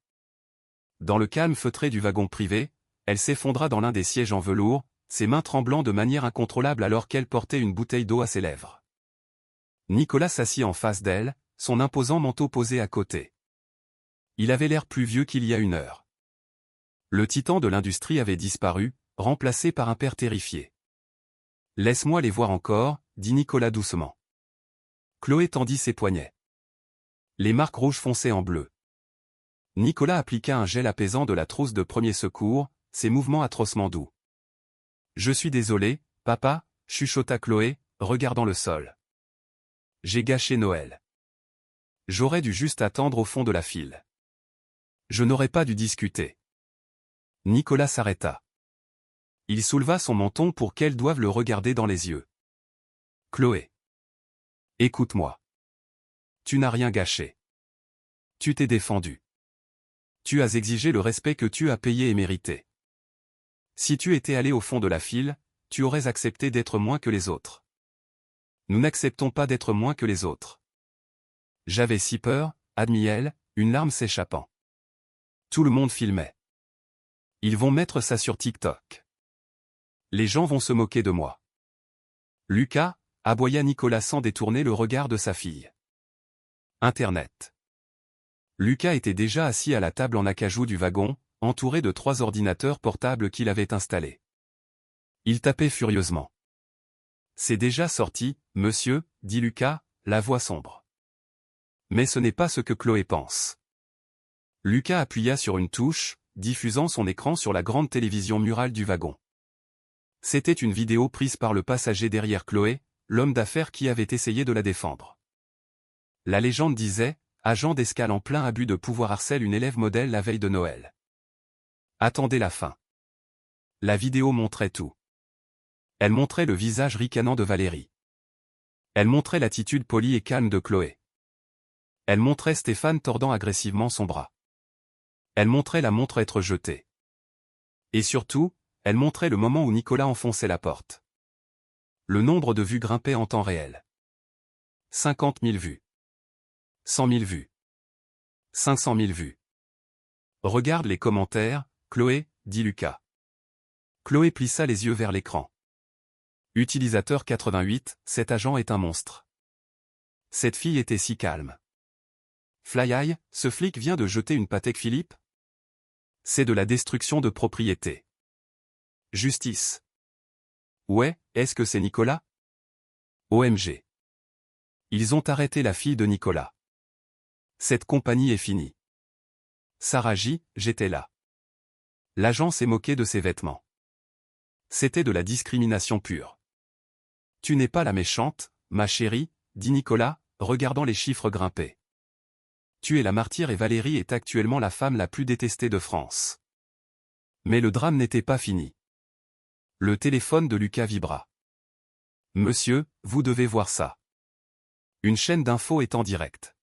Dans le calme feutré du wagon privé, elle s'effondra dans l'un des sièges en velours, ses mains tremblant de manière incontrôlable alors qu'elle portait une bouteille d'eau à ses lèvres. Nicolas s'assit en face d'elle, son imposant manteau posé à côté. Il avait l'air plus vieux qu'il y a une heure. Le titan de l'industrie avait disparu, remplacé par un père terrifié. « Laisse-moi les voir encore, » dit Nicolas doucement. Chloé tendit ses poignets. Les marques rouges fonçaient en bleu. Nicolas appliqua un gel apaisant de la trousse de premier secours, ses mouvements atrocement doux. « Je suis désolé, papa, » chuchota Chloé, regardant le sol. « J'ai gâché Noël. J'aurais dû juste attendre au fond de la file. Je n'aurais pas dû discuter. » Nicolas s'arrêta. Il souleva son menton pour qu'elle doive le regarder dans les yeux. « Chloé. Écoute-moi. Tu n'as rien gâché. Tu t'es défendu. Tu as exigé le respect que tu as payé et mérité. Si tu étais allé au fond de la file, tu aurais accepté d'être moins que les autres. Nous n'acceptons pas d'être moins que les autres. J'avais si peur, admit elle, une larme s'échappant. Tout le monde filmait. Ils vont mettre ça sur TikTok. Les gens vont se moquer de moi. Lucas, aboya Nicolas sans détourner le regard de sa fille. Internet. Lucas était déjà assis à la table en acajou du wagon, entouré de 3 ordinateurs portables qu'il avait installés. Il tapait furieusement. C'est déjà sorti, monsieur, dit Lucas, la voix sombre. Mais ce n'est pas ce que Chloé pense. Lucas appuya sur une touche, diffusant son écran sur la grande télévision murale du wagon. C'était une vidéo prise par le passager derrière Chloé, l'homme d'affaires qui avait essayé de la défendre. La légende disait, agent d'escale en plein abus de pouvoir harcèle une élève modèle la veille de Noël. Attendez la fin. La vidéo montrait tout. Elle montrait le visage ricanant de Valérie. Elle montrait l'attitude polie et calme de Chloé. Elle montrait Stéphane tordant agressivement son bras. Elle montrait la montre être jetée. Et surtout, elle montrait le moment où Nicolas enfonçait la porte. Le nombre de vues grimpait en temps réel. 50 000 vues. 100 000 vues. 500 000 vues. Regarde les commentaires, Chloé, dit Lucas. Chloé plissa les yeux vers l'écran. Utilisateur 88, cet agent est un monstre. Cette fille était si calme. Fly-Eye, ce flic vient de jeter une Patek Philippe? C'est de la destruction de propriété. Justice. Ouais, est-ce que c'est Nicolas? OMG. Ils ont arrêté la fille de Nicolas. Cette compagnie est finie. Sarah J, j'étais là. L'agent s'est moqué de ses vêtements. C'était de la discrimination pure. Tu n'es pas la méchante, ma chérie, dit Nicolas, regardant les chiffres grimper. Tu es la martyre et Valérie est actuellement la femme la plus détestée de France. Mais le drame n'était pas fini. Le téléphone de Lucas vibra. Monsieur, vous devez voir ça. Une chaîne d'infos est en direct.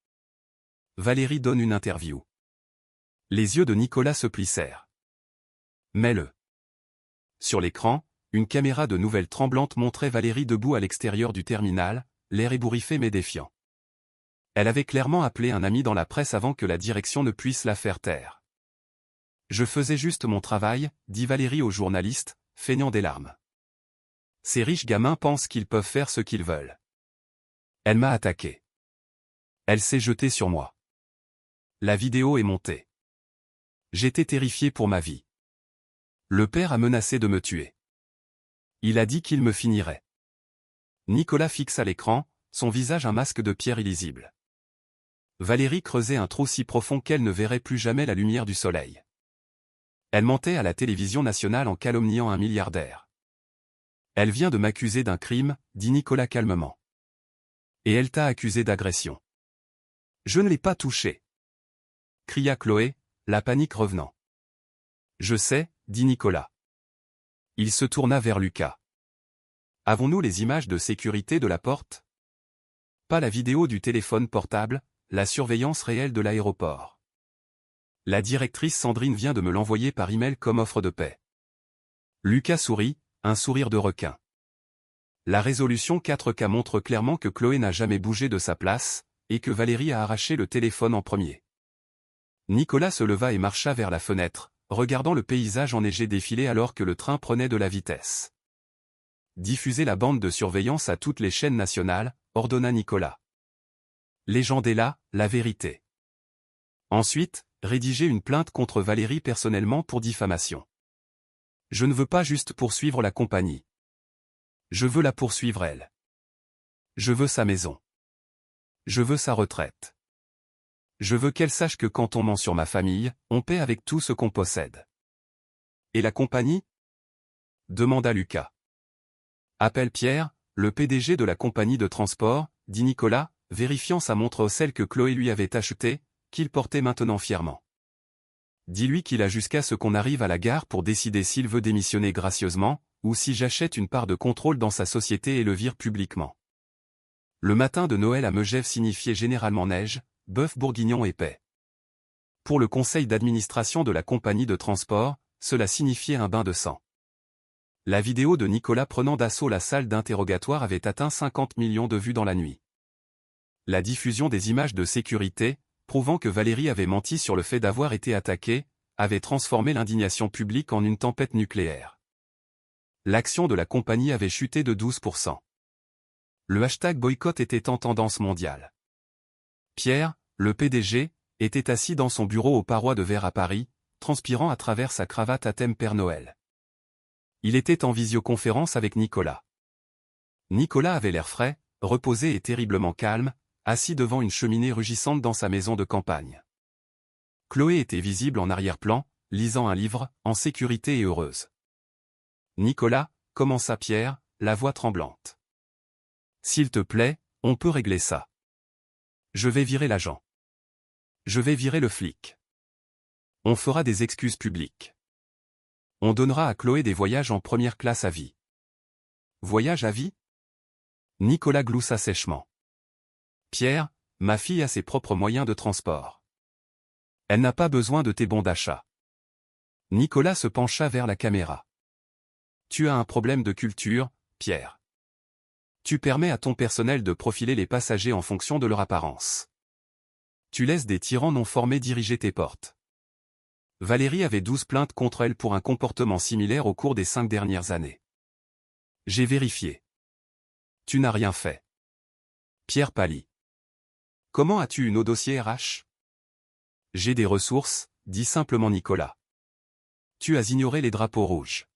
Valérie donne une interview. Les yeux de Nicolas se plissèrent. Mets-le. Sur l'écran, une caméra de nouvelle tremblante montrait Valérie debout à l'extérieur du terminal, l'air ébouriffé mais défiant. Elle avait clairement appelé un ami dans la presse avant que la direction ne puisse la faire taire. Je faisais juste mon travail, dit Valérie au journaliste, feignant des larmes. Ces riches gamins pensent qu'ils peuvent faire ce qu'ils veulent. Elle m'a attaqué. Elle s'est jetée sur moi. La vidéo est montée. J'étais terrifié pour ma vie. Le père a menacé de me tuer. Il a dit qu'il me finirait. Nicolas fixa l'écran, son visage un masque de pierre illisible. Valérie creusait un trou si profond qu'elle ne verrait plus jamais la lumière du soleil. Elle mentait à la télévision nationale en calomniant un milliardaire. Elle vient de m'accuser d'un crime, dit Nicolas calmement. Et elle t'a accusé d'agression. Je ne l'ai pas touché. Cria Chloé, la panique revenant. Je sais, dit Nicolas. Il se tourna vers Lucas. Avons-nous les images de sécurité de la porte? Pas la vidéo du téléphone portable, la surveillance réelle de l'aéroport. La directrice Sandrine vient de me l'envoyer par email comme offre de paix. Lucas sourit, un sourire de requin. La résolution 4K montre clairement que Chloé n'a jamais bougé de sa place, et que Valérie a arraché le téléphone en premier. Nicolas se leva et marcha vers la fenêtre, regardant le paysage enneigé défiler alors que le train prenait de la vitesse. Diffusez la bande de surveillance à toutes les chaînes nationales, ordonna Nicolas. Légendez la vérité. Ensuite, rédigez une plainte contre Valérie personnellement pour diffamation. Je ne veux pas juste poursuivre la compagnie. Je veux la poursuivre elle. Je veux sa maison. Je veux sa retraite. Je veux qu'elle sache que quand on ment sur ma famille, on paie avec tout ce qu'on possède. Et la compagnie? Demanda Lucas. Appelle Pierre, le PDG de la compagnie de transport, dit Nicolas, vérifiant sa montre celle que Chloé lui avait achetée, qu'il portait maintenant fièrement. Dis-lui qu'il a jusqu'à ce qu'on arrive à la gare pour décider s'il veut démissionner gracieusement, ou si j'achète une part de contrôle dans sa société et le vire publiquement. Le matin de Noël à Megève signifiait généralement neige, bœuf bourguignon et paix. Pour le conseil d'administration de la compagnie de transport, cela signifiait un bain de sang. La vidéo de Nicolas prenant d'assaut la salle d'interrogatoire avait atteint 50 millions de vues dans la nuit. La diffusion des images de sécurité, prouvant que Valérie avait menti sur le fait d'avoir été attaquée, avait transformé l'indignation publique en une tempête nucléaire. L'action de la compagnie avait chuté de 12%. Le hashtag boycott était en tendance mondiale. Pierre, le PDG, était assis dans son bureau aux parois de verre à Paris, transpirant à travers sa cravate à thème Père Noël. Il était en visioconférence avec Nicolas. Nicolas avait l'air frais, reposé et terriblement calme, assis devant une cheminée rugissante dans sa maison de campagne. Chloé était visible en arrière-plan, lisant un livre, en sécurité et heureuse. Nicolas, commença Pierre, la voix tremblante. S'il te plaît, on peut régler ça. Je vais virer l'agent. Je vais virer le flic. On fera des excuses publiques. On donnera à Chloé des voyages en première classe à vie. Voyage à vie? Nicolas gloussa sèchement. Pierre, ma fille a ses propres moyens de transport. Elle n'a pas besoin de tes bons d'achat. Nicolas se pencha vers la caméra. Tu as un problème de culture, Pierre. Tu permets à ton personnel de profiler les passagers en fonction de leur apparence. Tu laisses des tyrans non formés diriger tes portes. Valérie avait 12 plaintes contre elle pour un comportement similaire au cours des 5 dernières années. J'ai vérifié. Tu n'as rien fait. Pierre pâlit. Comment as-tu une au dossier RH? J'ai des ressources, dit simplement Nicolas. Tu as ignoré les drapeaux rouges.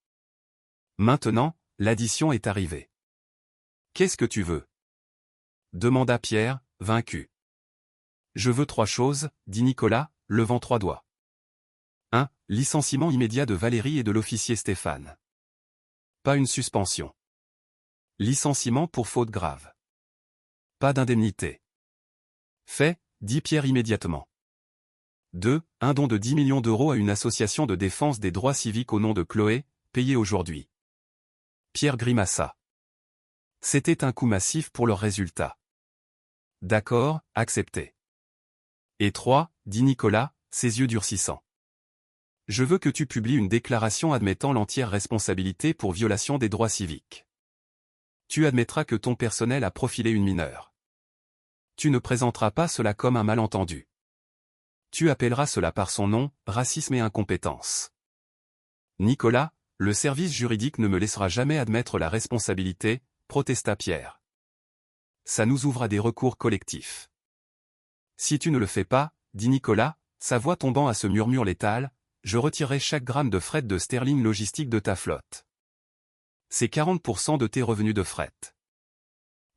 Maintenant, l'addition est arrivée. Qu'est-ce que tu veux? Demanda Pierre, vaincu. Je veux 3 choses, dit Nicolas, levant 3 doigts. 1. Licenciement immédiat de Valérie et de l'officier Stéphane. Pas une suspension. Licenciement pour faute grave. Pas d'indemnité. Fait, dit Pierre immédiatement. 2. Un don de 10 millions d'euros à une association de défense des droits civiques au nom de Chloé, payé aujourd'hui. Pierre grimaça. C'était un coup massif pour leurs résultats. D'accord, accepté. Et 3, dit Nicolas, ses yeux durcissants. Je veux que tu publies une déclaration admettant l'entière responsabilité pour violation des droits civiques. Tu admettras que ton personnel a profilé une mineure. Tu ne présenteras pas cela comme un malentendu. Tu appelleras cela par son nom, racisme et incompétence. Nicolas, le service juridique ne me laissera jamais admettre la responsabilité, protesta Pierre. Ça nous ouvre à des recours collectifs. Si tu ne le fais pas, dit Nicolas, sa voix tombant à ce murmure létal, je retirerai chaque gramme de fret de sterling logistique de ta flotte. C'est 40% de tes revenus de fret.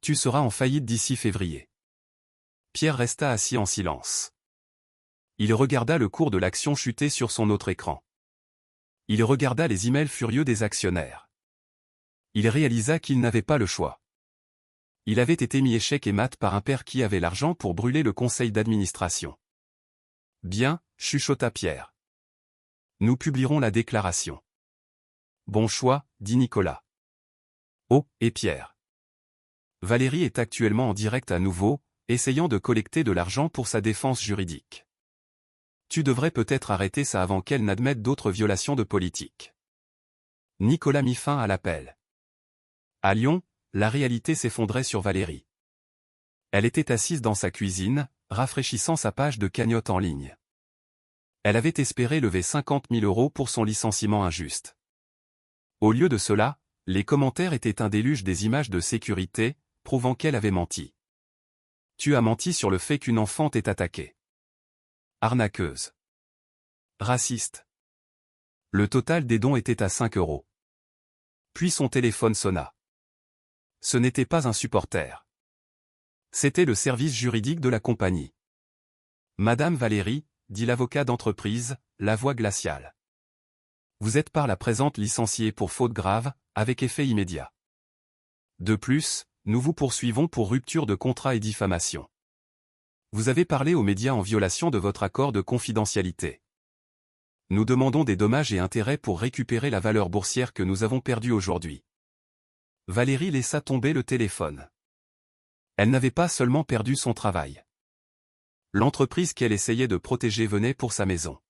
Tu seras en faillite d'ici février. Pierre resta assis en silence. Il regarda le cours de l'action chuter sur son autre écran. Il regarda les emails furieux des actionnaires. Il réalisa qu'il n'avait pas le choix. Il avait été mis échec et mat par un père qui avait l'argent pour brûler le conseil d'administration. Bien, chuchota Pierre. Nous publierons la déclaration. Bon choix, dit Nicolas. Oh, et Pierre. Valérie est actuellement en direct à nouveau, essayant de collecter de l'argent pour sa défense juridique. Tu devrais peut-être arrêter ça avant qu'elle n'admette d'autres violations de politique. Nicolas mit fin à l'appel. À Lyon, la réalité s'effondrait sur Valérie. Elle était assise dans sa cuisine, rafraîchissant sa page de cagnotte en ligne. Elle avait espéré lever 50 000 € pour son licenciement injuste. Au lieu de cela, les commentaires étaient un déluge des images de sécurité, prouvant qu'elle avait menti. Tu as menti sur le fait qu'une enfant t'ait attaquée. Arnaqueuse. Raciste. Le total des dons était à 5 €. Puis son téléphone sonna. Ce n'était pas un supporter. C'était le service juridique de la compagnie. Madame Valérie, dit l'avocat d'entreprise, la voix glaciale. Vous êtes par la présente licenciée pour faute grave, avec effet immédiat. De plus, nous vous poursuivons pour rupture de contrat et diffamation. Vous avez parlé aux médias en violation de votre accord de confidentialité. Nous demandons des dommages et intérêts pour récupérer la valeur boursière que nous avons perdue aujourd'hui. Valérie laissa tomber le téléphone. Elle n'avait pas seulement perdu son travail. L'entreprise qu'elle essayait de protéger venait pour sa maison.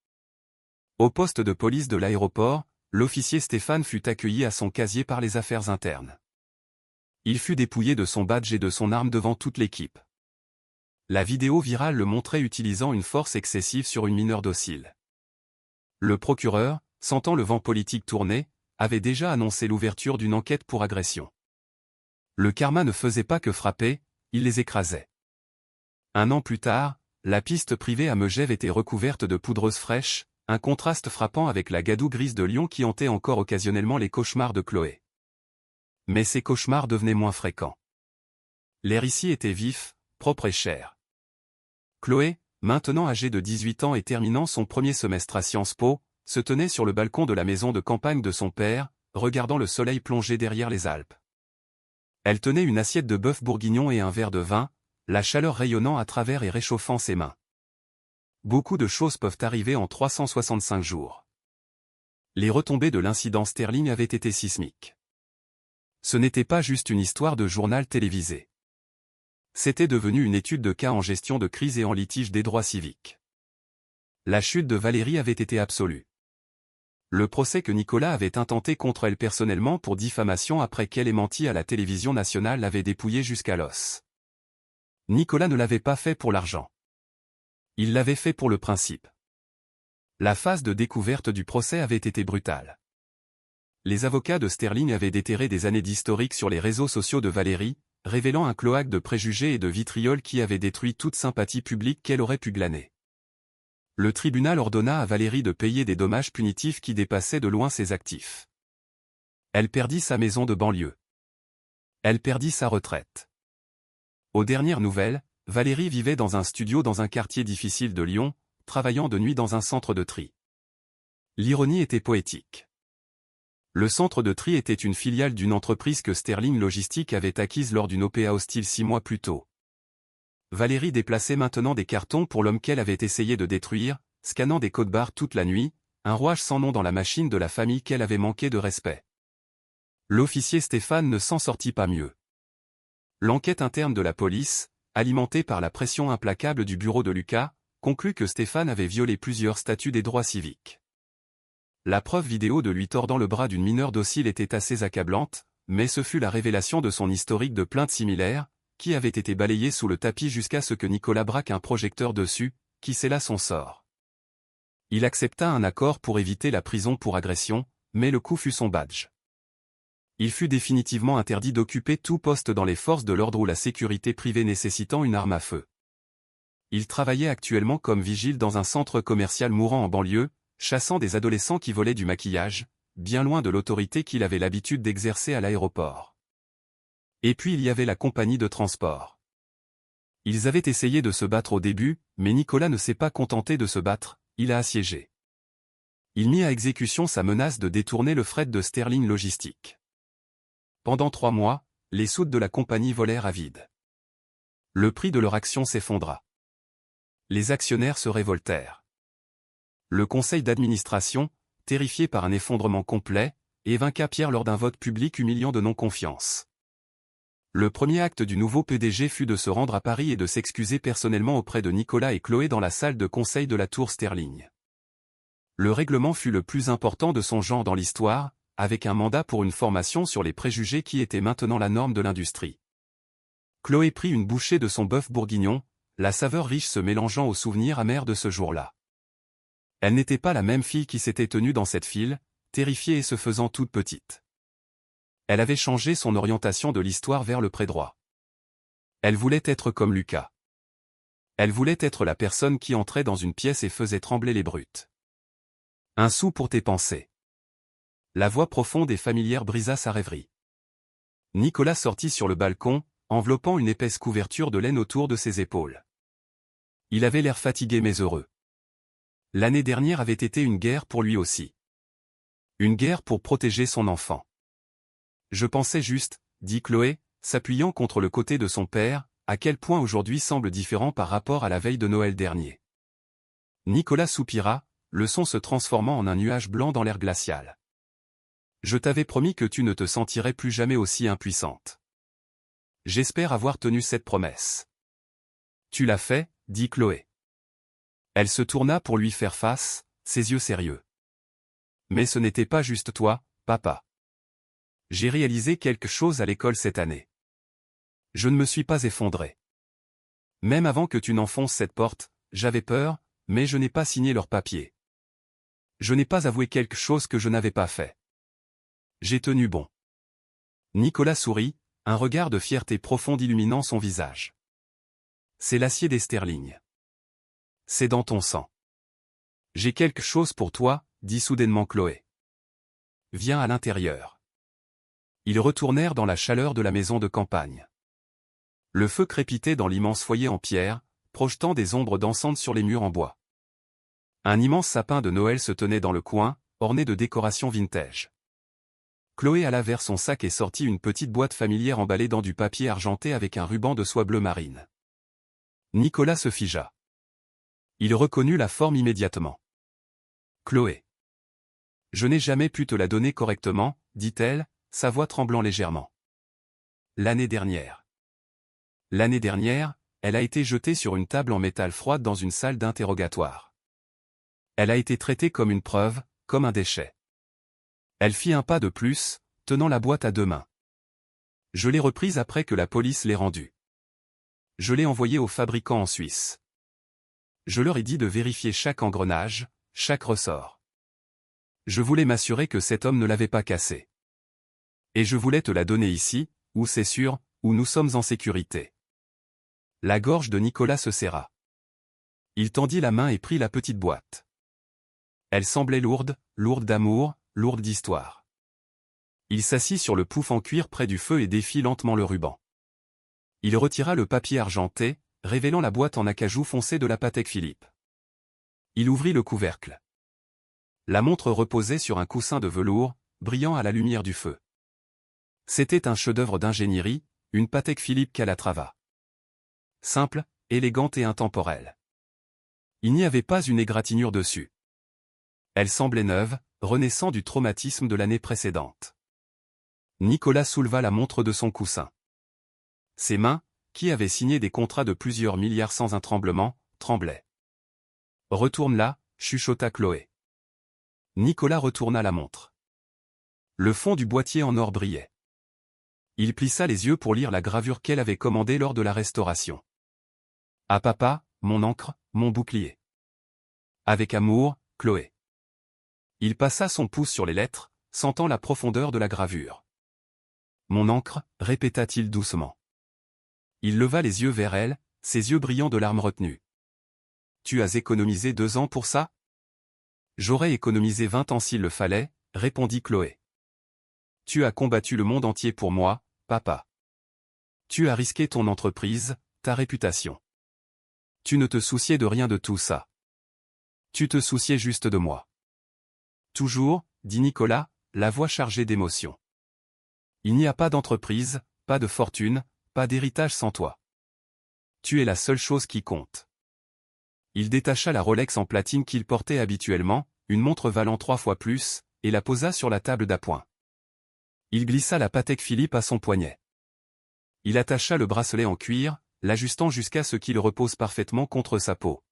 Au poste de police de l'aéroport, l'officier Stéphane fut accueilli à son casier par les affaires internes. Il fut dépouillé de son badge et de son arme devant toute l'équipe. La vidéo virale le montrait utilisant une force excessive sur une mineure docile. Le procureur, sentant le vent politique tourner, avait déjà annoncé l'ouverture d'une enquête pour agression. Le karma ne faisait pas que frapper, il les écrasait. 1 an plus tard, la piste privée à Megève était recouverte de poudreuse fraîche, un contraste frappant avec la gadoue grise de Lyon qui hantait encore occasionnellement les cauchemars de Chloé. Mais ces cauchemars devenaient moins fréquents. L'air ici était vif, propre et cher. Chloé, maintenant âgée de 18 ans et terminant son premier semestre à Sciences Po, se tenait sur le balcon de la maison de campagne de son père, regardant le soleil plonger derrière les Alpes. Elle tenait une assiette de bœuf bourguignon et un verre de vin, la chaleur rayonnant à travers et réchauffant ses mains. Beaucoup de choses peuvent arriver en 365 jours. Les retombées de l'incident Sterling avaient été sismiques. Ce n'était pas juste une histoire de journal télévisé. C'était devenu une étude de cas en gestion de crise et en litige des droits civiques. La chute de Valérie avait été absolue. Le procès que Nicolas avait intenté contre elle personnellement pour diffamation après qu'elle ait menti à la télévision nationale l'avait dépouillée jusqu'à l'os. Nicolas ne l'avait pas fait pour l'argent. Il l'avait fait pour le principe. La phase de découverte du procès avait été brutale. Les avocats de Sterling avaient déterré des années d'historique sur les réseaux sociaux de Valérie, révélant un cloaque de préjugés et de vitriol qui avait détruit toute sympathie publique qu'elle aurait pu glaner. Le tribunal ordonna à Valérie de payer des dommages punitifs qui dépassaient de loin ses actifs. Elle perdit sa maison de banlieue. Elle perdit sa retraite. Aux dernières nouvelles, Valérie vivait dans un studio dans un quartier difficile de Lyon, travaillant de nuit dans un centre de tri. L'ironie était poétique. Le centre de tri était une filiale d'une entreprise que Sterling Logistique avait acquise lors d'une OPA hostile 6 mois plus tôt. Valérie déplaçait maintenant des cartons pour l'homme qu'elle avait essayé de détruire, scannant des codes barres toute la nuit, un rouage sans nom dans la machine de la famille qu'elle avait manqué de respect. L'officier Stéphane ne s'en sortit pas mieux. L'enquête interne de la police, alimentée par la pression implacable du bureau de Lucas, conclut que Stéphane avait violé plusieurs statuts des droits civiques. La preuve vidéo de lui tordant le bras d'une mineure docile était assez accablante, mais ce fut la révélation de son historique de plaintes similaires, qui avait été balayé sous le tapis jusqu'à ce que Nicolas braque un projecteur dessus, qui scella son sort. Il accepta un accord pour éviter la prison pour agression, mais le coup fut son badge. Il fut définitivement interdit d'occuper tout poste dans les forces de l'ordre ou la sécurité privée nécessitant une arme à feu. Il travaillait actuellement comme vigile dans un centre commercial mourant en banlieue, chassant des adolescents qui volaient du maquillage, bien loin de l'autorité qu'il avait l'habitude d'exercer à l'aéroport. Et puis il y avait la compagnie de transport. Ils avaient essayé de se battre au début, mais Nicolas ne s'est pas contenté de se battre, il a assiégé. Il mit à exécution sa menace de détourner le fret de Sterling Logistique. Pendant 3 mois, les soutes de la compagnie volèrent à vide. Le prix de leur action s'effondra. Les actionnaires se révoltèrent. Le conseil d'administration, terrifié par un effondrement complet, évaqua Pierre lors d'un vote public humiliant de non-confiance. Le premier acte du nouveau PDG fut de se rendre à Paris et de s'excuser personnellement auprès de Nicolas et Chloé dans la salle de conseil de la tour Sterling. Le règlement fut le plus important de son genre dans l'histoire, avec un mandat pour une formation sur les préjugés qui était maintenant la norme de l'industrie. Chloé prit une bouchée de son bœuf bourguignon, la saveur riche se mélangeant aux souvenirs amers de ce jour-là. Elle n'était pas la même fille qui s'était tenue dans cette file, terrifiée et se faisant toute petite. Elle avait changé son orientation de l'histoire vers le pré-droit. Elle voulait être comme Lucas. Elle voulait être la personne qui entrait dans une pièce et faisait trembler les brutes. Un sou pour tes pensées. La voix profonde et familière brisa sa rêverie. Nicolas sortit sur le balcon, enveloppant une épaisse couverture de laine autour de ses épaules. Il avait l'air fatigué mais heureux. L'année dernière avait été une guerre pour lui aussi. Une guerre pour protéger son enfant. Je pensais juste, dit Chloé, s'appuyant contre le côté de son père, à quel point aujourd'hui semble différent par rapport à la veille de Noël dernier. Nicolas soupira, le son se transformant en un nuage blanc dans l'air glacial. Je t'avais promis que tu ne te sentirais plus jamais aussi impuissante. J'espère avoir tenu cette promesse. Tu l'as fait, dit Chloé. Elle se tourna pour lui faire face, ses yeux sérieux. Mais ce n'était pas juste toi, papa. J'ai réalisé quelque chose à l'école cette année. Je ne me suis pas effondré. Même avant que tu n'enfonces cette porte, j'avais peur, mais je n'ai pas signé leur papier. Je n'ai pas avoué quelque chose que je n'avais pas fait. J'ai tenu bon. Nicolas sourit, un regard de fierté profonde illuminant son visage. C'est l'acier des Sterling. C'est dans ton sang. J'ai quelque chose pour toi, dit soudainement Chloé. Viens à l'intérieur. Ils retournèrent dans la chaleur de la maison de campagne. Le feu crépitait dans l'immense foyer en pierre, projetant des ombres dansantes sur les murs en bois. Un immense sapin de Noël se tenait dans le coin, orné de décorations vintage. Chloé alla vers son sac et sortit une petite boîte familière emballée dans du papier argenté avec un ruban de soie bleu marine. Nicolas se figea. Il reconnut la forme immédiatement. Chloé. Je n'ai jamais pu te la donner correctement, dit-elle, sa voix tremblant légèrement. L'année dernière. L'année dernière, elle a été jetée sur une table en métal froide dans une salle d'interrogatoire. Elle a été traitée comme une preuve, comme un déchet. Elle fit un pas de plus, tenant la boîte à 2 mains. Je l'ai reprise après que la police l'ait rendue. Je l'ai envoyée aux fabricants en Suisse. Je leur ai dit de vérifier chaque engrenage, chaque ressort. Je voulais m'assurer que cet homme ne l'avait pas cassée. Et je voulais te la donner ici, où c'est sûr, où nous sommes en sécurité. La gorge de Nicolas se serra. Il tendit la main et prit la petite boîte. Elle semblait lourde, lourde d'amour, lourde d'histoire. Il s'assit sur le pouf en cuir près du feu et défit lentement le ruban. Il retira le papier argenté, révélant la boîte en acajou foncé de la Patek Philippe. Il ouvrit le couvercle. La montre reposait sur un coussin de velours, brillant à la lumière du feu. C'était un chef-d'œuvre d'ingénierie, une Patek Philippe Calatrava. Simple, élégante et intemporelle. Il n'y avait pas une égratignure dessus. Elle semblait neuve, renaissant du traumatisme de l'année précédente. Nicolas souleva la montre de son coussin. Ses mains, qui avaient signé des contrats de plusieurs milliards sans un tremblement, tremblaient. « Retourne-la » chuchota Chloé. Nicolas retourna la montre. Le fond du boîtier en or brillait. Il plissa les yeux pour lire la gravure qu'elle avait commandée lors de la restauration. « À papa, mon encre, mon bouclier. Avec amour, Chloé. » Il passa son pouce sur les lettres, sentant la profondeur de la gravure. « Mon encre » répéta-t-il doucement. Il leva les yeux vers elle, ses yeux brillants de larmes retenues. « Tu as économisé 2 ans pour ça ? » « J'aurais économisé 20 ans s'il le fallait, » répondit Chloé. « Tu as combattu le monde entier pour moi, papa. Tu as risqué ton entreprise, ta réputation. Tu ne te souciais de rien de tout ça. Tu te souciais juste de moi. » Toujours, dit Nicolas, la voix chargée d'émotion. Il n'y a pas d'entreprise, pas de fortune, pas d'héritage sans toi. Tu es la seule chose qui compte. Il détacha la Rolex en platine qu'il portait habituellement, une montre valant 3 fois plus, et la posa sur la table d'appoint. Il glissa la Patek Philippe à son poignet. Il attacha le bracelet en cuir, l'ajustant jusqu'à ce qu'il repose parfaitement contre sa peau.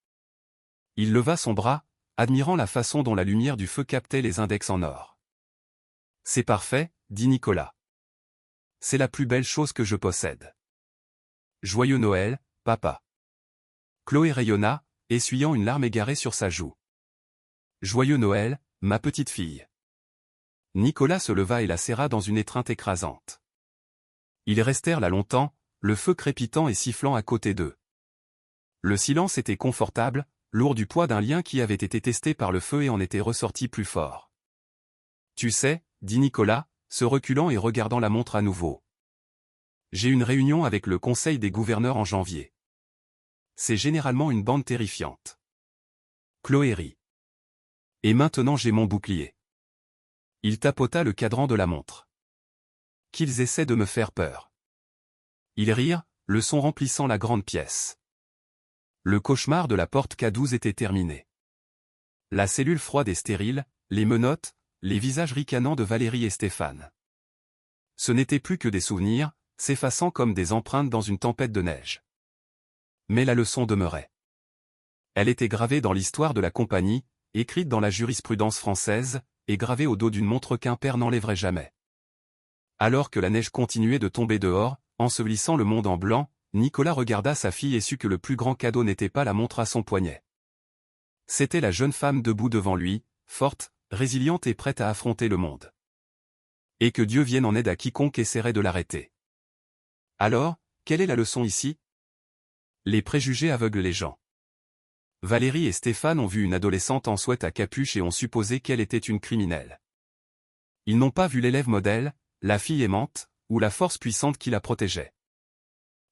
Il leva son bras, admirant la façon dont la lumière du feu captait les index en or. « C'est parfait, » dit Nicolas. « C'est la plus belle chose que je possède. Joyeux Noël, papa. » Chloé rayonna, essuyant une larme égarée sur sa joue. « Joyeux Noël, ma petite fille. » Nicolas se leva et la serra dans une étreinte écrasante. Ils restèrent là longtemps, le feu crépitant et sifflant à côté d'eux. Le silence était confortable, lourd du poids d'un lien qui avait été testé par le feu et en était ressorti plus fort. « Tu sais, » dit Nicolas, se reculant et regardant la montre à nouveau. « J'ai une réunion avec le conseil des gouverneurs en janvier. C'est généralement une bande terrifiante. » Chloé rit. « Et maintenant j'ai mon bouclier. » Il tapota le cadran de la montre. « Qu'ils essaient de me faire peur. » Ils rirent, le son remplissant la grande pièce. Le cauchemar de la porte K12 était terminé. La cellule froide et stérile, les menottes, les visages ricanants de Valérie et Stéphane. Ce n'étaient plus que des souvenirs, s'effaçant comme des empreintes dans une tempête de neige. Mais la leçon demeurait. Elle était gravée dans l'histoire de la compagnie, écrite dans la jurisprudence française, et gravée au dos d'une montre qu'un père n'enlèverait jamais. Alors que la neige continuait de tomber dehors, ensevelissant le monde en blanc, Nicolas regarda sa fille et sut que le plus grand cadeau n'était pas la montre à son poignet. C'était la jeune femme debout devant lui, forte, résiliente et prête à affronter le monde. Et que Dieu vienne en aide à quiconque essaierait de l'arrêter. Alors, quelle est la leçon ici ? Les préjugés aveuglent les gens. Valérie et Stéphane ont vu une adolescente en sweat à capuche et ont supposé qu'elle était une criminelle. Ils n'ont pas vu l'élève modèle, la fille aimante, ou la force puissante qui la protégeait.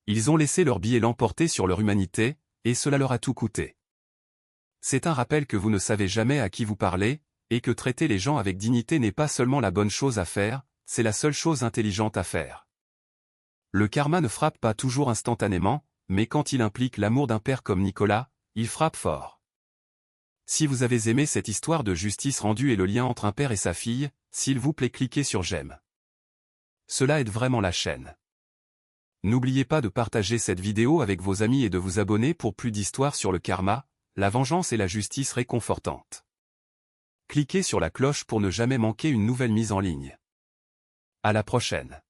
Ils ont laissé leur billet l'emporter sur leur humanité, et cela leur a tout coûté. C'est un rappel que vous ne savez jamais à qui vous parlez, et que traiter les gens avec dignité n'est pas seulement la bonne chose à faire, c'est la seule chose intelligente à faire. Le karma ne frappe pas toujours instantanément, mais quand il implique l'amour d'un père comme Nicolas, il frappe fort. Si vous avez aimé cette histoire de justice rendue et le lien entre un père et sa fille, s'il vous plaît cliquez sur j'aime. Cela aide vraiment la chaîne. N'oubliez pas de partager cette vidéo avec vos amis et de vous abonner pour plus d'histoires sur le karma, la vengeance et la justice réconfortante. Cliquez sur la cloche pour ne jamais manquer une nouvelle mise en ligne. À la prochaine.